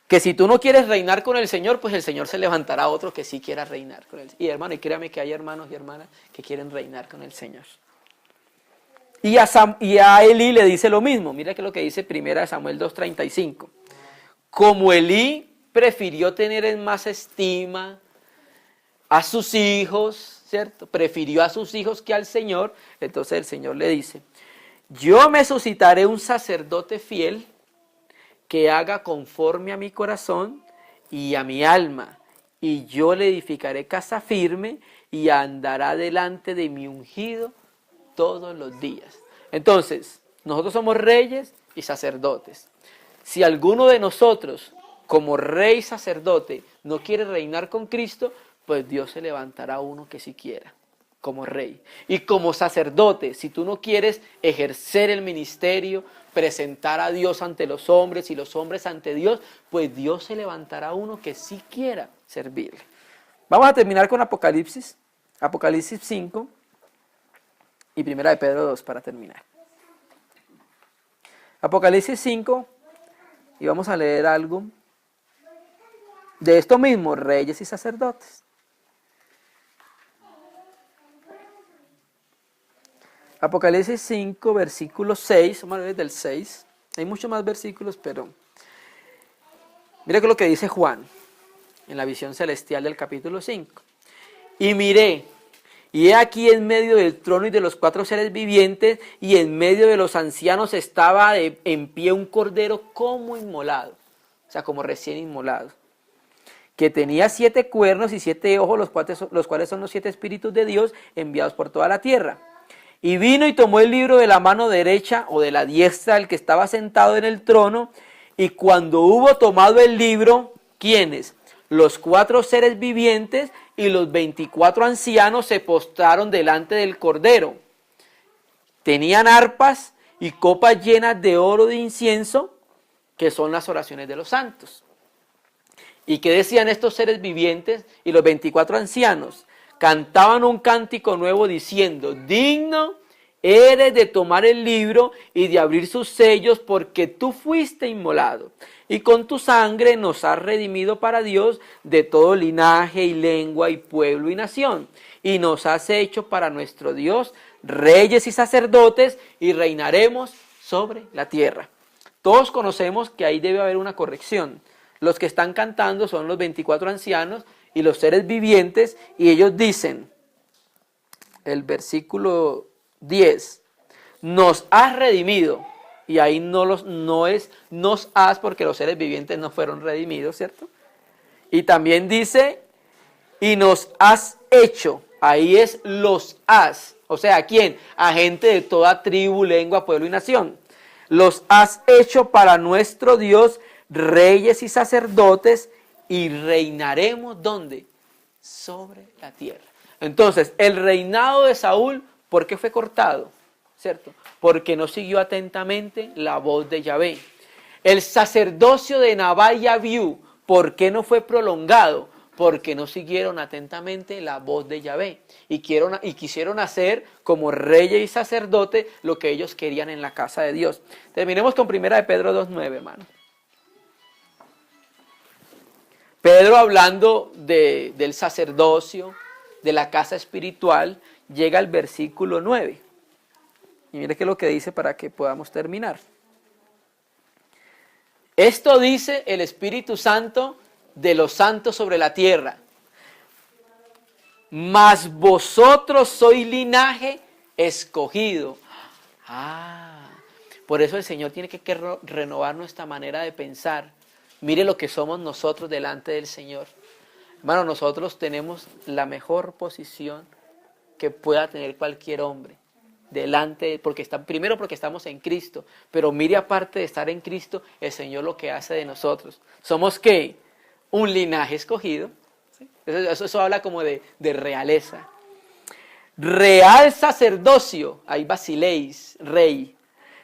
que si tú no quieres reinar con el Señor, pues el Señor se levantará otro que sí quiera reinar con él. Y hermano, y créame que hay hermanos y hermanas que quieren reinar con el Señor. Y a Elí le dice lo mismo. Mira que lo que dice 1 Samuel 2:35. Como Elí prefirió tener en más estima a sus hijos, ¿cierto? Prefirió a sus hijos que al Señor. Entonces el Señor le dice, yo me suscitaré un sacerdote fiel que haga conforme a mi corazón y a mi alma, y yo le edificaré casa firme y andará delante de mi ungido todos los días. Entonces, nosotros somos reyes y sacerdotes. Si alguno de nosotros, como rey y sacerdote, no quiere reinar con Cristo, pues Dios se levantará uno que sí quiera, como rey. Y como sacerdote, si tú no quieres ejercer el ministerio, presentar a Dios ante los hombres y los hombres ante Dios, pues Dios se levantará uno que sí quiera servirle. Vamos a terminar con Apocalipsis 5 y Primera de Pedro 2 para terminar. Apocalipsis 5, y vamos a leer algo de esto mismo, reyes y sacerdotes. Apocalipsis 5, versículo 6, vamos a leer del 6. Hay muchos más versículos, pero mire lo que dice Juan en la visión celestial del capítulo 5. Y miré, y he aquí en medio del trono y de los 4 seres vivientes, y en medio de los ancianos estaba en pie un cordero como inmolado, o sea, como recién inmolado, que tenía 7 cuernos y 7 ojos, los cuales son los 7 espíritus de Dios enviados por toda la tierra. Y vino y tomó el libro de la mano derecha o de la diestra del que estaba sentado en el trono, y cuando hubo tomado el libro, ¿quiénes? Los 4 seres vivientes y los 24 ancianos se postraron delante del Cordero. Tenían arpas y copas llenas de oro de incienso, que son las oraciones de los santos. ¿Y qué decían estos seres vivientes y los 24 ancianos? Cantaban un cántico nuevo diciendo, digno eres de tomar el libro y de abrir sus sellos, porque tú fuiste inmolado, y con tu sangre nos has redimido para Dios de todo linaje y lengua y pueblo y nación, y nos has hecho para nuestro Dios reyes y sacerdotes, y reinaremos sobre la tierra. Todos conocemos que ahí debe haber una corrección. Los que están cantando son los 24 ancianos y los seres vivientes, y ellos dicen, el versículo 10, nos has redimido, y ahí no es nos has, porque los seres vivientes no fueron redimidos, ¿cierto? Y también dice, y nos has hecho, ahí es los has, o sea, ¿a quién? A gente de toda tribu, lengua, pueblo y nación. Los has hecho para nuestro Dios reyes y sacerdotes, y reinaremos, ¿dónde? Sobre la tierra. Entonces, el reinado de Saúl, ¿por qué fue cortado? ¿Cierto? Porque no siguió atentamente la voz de Yahvé. El sacerdocio de Nabal y Abiú, ¿por qué no fue prolongado? Porque no siguieron atentamente la voz de Yahvé. Y quisieron hacer como reyes y sacerdotes lo que ellos querían en la casa de Dios. Terminemos con 1 de Pedro 2:9, hermano. Pedro, hablando del sacerdocio, de la casa espiritual, llega al versículo 9. Y mire qué es lo que dice para que podamos terminar. Esto dice el Espíritu Santo de los santos sobre la tierra. Mas vosotros sois linaje escogido. Por eso el Señor tiene que renovar nuestra manera de pensar. Mire lo que somos nosotros delante del Señor. Hermano, nosotros tenemos la mejor posición que pueda tener cualquier hombre delante, primero porque estamos en Cristo, pero mire, aparte de estar en Cristo, el Señor lo que hace de nosotros. ¿Somos qué? Un linaje escogido. ¿Sí? Eso habla como de realeza. Real sacerdocio, ahí basileis, rey.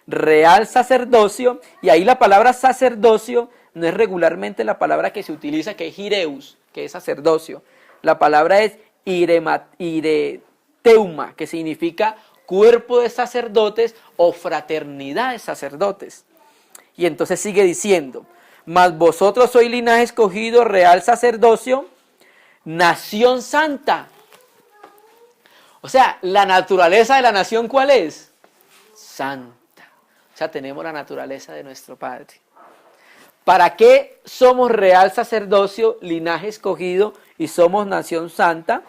Real sacerdocio, y ahí la palabra sacerdocio no es regularmente la palabra que se utiliza, que es hireus, que es sacerdocio. La palabra es ireteuma, que significa cuerpo de sacerdotes o fraternidad de sacerdotes. Y entonces sigue diciendo, mas vosotros sois linaje escogido, real sacerdocio, nación santa. O sea, la naturaleza de la nación, ¿cuál es? Santa. O sea, tenemos la naturaleza de nuestro Padre. ¿Para qué somos real sacerdocio, linaje escogido y somos nación santa?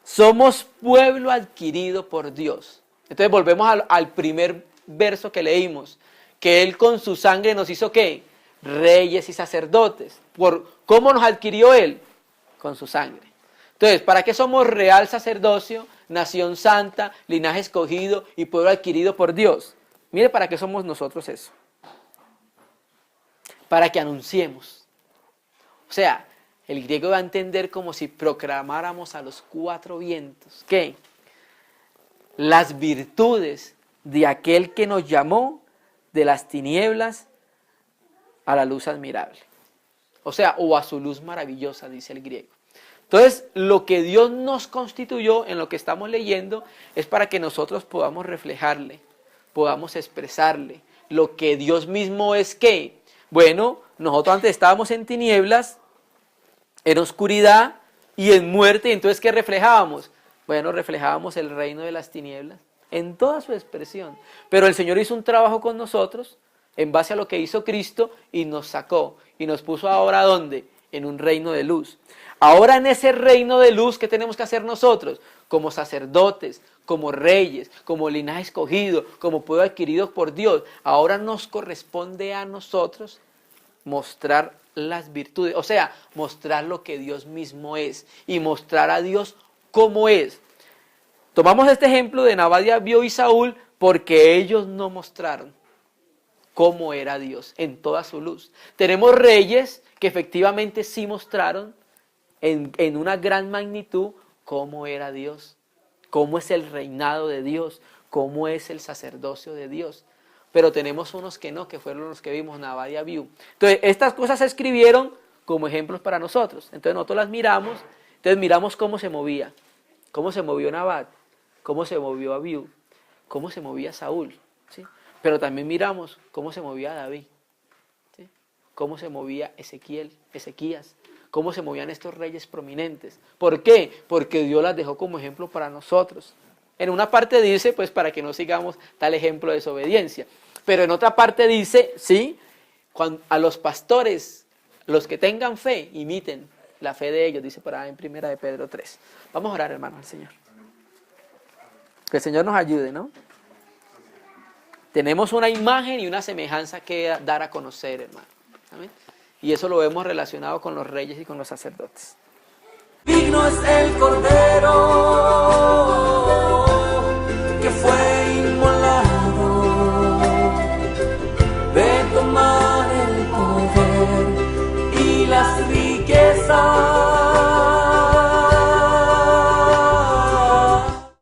Somos pueblo adquirido por Dios. Entonces volvemos al primer verso que leímos, que Él con su sangre nos hizo ¿qué? Reyes y sacerdotes. ¿Cómo nos adquirió Él? Con su sangre. Entonces, ¿para qué somos real sacerdocio, nación santa, linaje escogido y pueblo adquirido por Dios? Mire, ¿para qué somos nosotros eso? Para que anunciemos. O sea, el griego va a entender como si proclamáramos a los 4 vientos. ¿Qué? Las virtudes de aquel que nos llamó de las tinieblas a la luz admirable. O sea, o a su luz maravillosa, dice el griego. Entonces, lo que Dios nos constituyó en lo que estamos leyendo es para que nosotros podamos reflejarle, podamos expresarle lo que Dios mismo es. ¿Qué? Bueno, nosotros antes estábamos en tinieblas, en oscuridad y en muerte. Entonces, ¿qué reflejábamos? Bueno, reflejábamos el reino de las tinieblas en toda su expresión. Pero el Señor hizo un trabajo con nosotros en base a lo que hizo Cristo y nos sacó y nos puso ahora ¿dónde? En un reino de luz. Ahora en ese reino de luz, ¿qué tenemos que hacer nosotros? Como sacerdotes, como reyes, como linaje escogido, como pueblo adquirido por Dios. Ahora nos corresponde a nosotros mostrar las virtudes, o sea, mostrar lo que Dios mismo es y mostrar a Dios cómo es. Tomamos este ejemplo de Nabal, Abiú y Saúl porque ellos no mostraron cómo era Dios en toda su luz. Tenemos reyes que efectivamente sí mostraron en una gran magnitud cómo era Dios, cómo es el reinado de Dios, cómo es el sacerdocio de Dios. Pero tenemos unos que no, que fueron los que vimos, Nabal y Abiú. Entonces, estas cosas se escribieron como ejemplos para nosotros. Entonces, nosotros las miramos, entonces miramos cómo se movía. Cómo se movió Nabal, cómo se movió Abiú, cómo se movía Saúl. ¿Sí? Pero también miramos cómo se movía David, ¿sí? Cómo se movía Ezequías, cómo se movían estos reyes prominentes. ¿Por qué? Porque Dios las dejó como ejemplo para nosotros. En una parte dice, pues para que no sigamos tal ejemplo de desobediencia. Pero en otra parte dice, sí, a los pastores, los que tengan fe, imiten la fe de ellos, dice por ahí en 1 de Pedro 3. Vamos a orar, hermano, al Señor. Que el Señor nos ayude, ¿no? Tenemos una imagen y una semejanza que dar a conocer, hermano. ¿Amén? Y eso lo vemos relacionado con los reyes y con los sacerdotes. Digno es el Cordero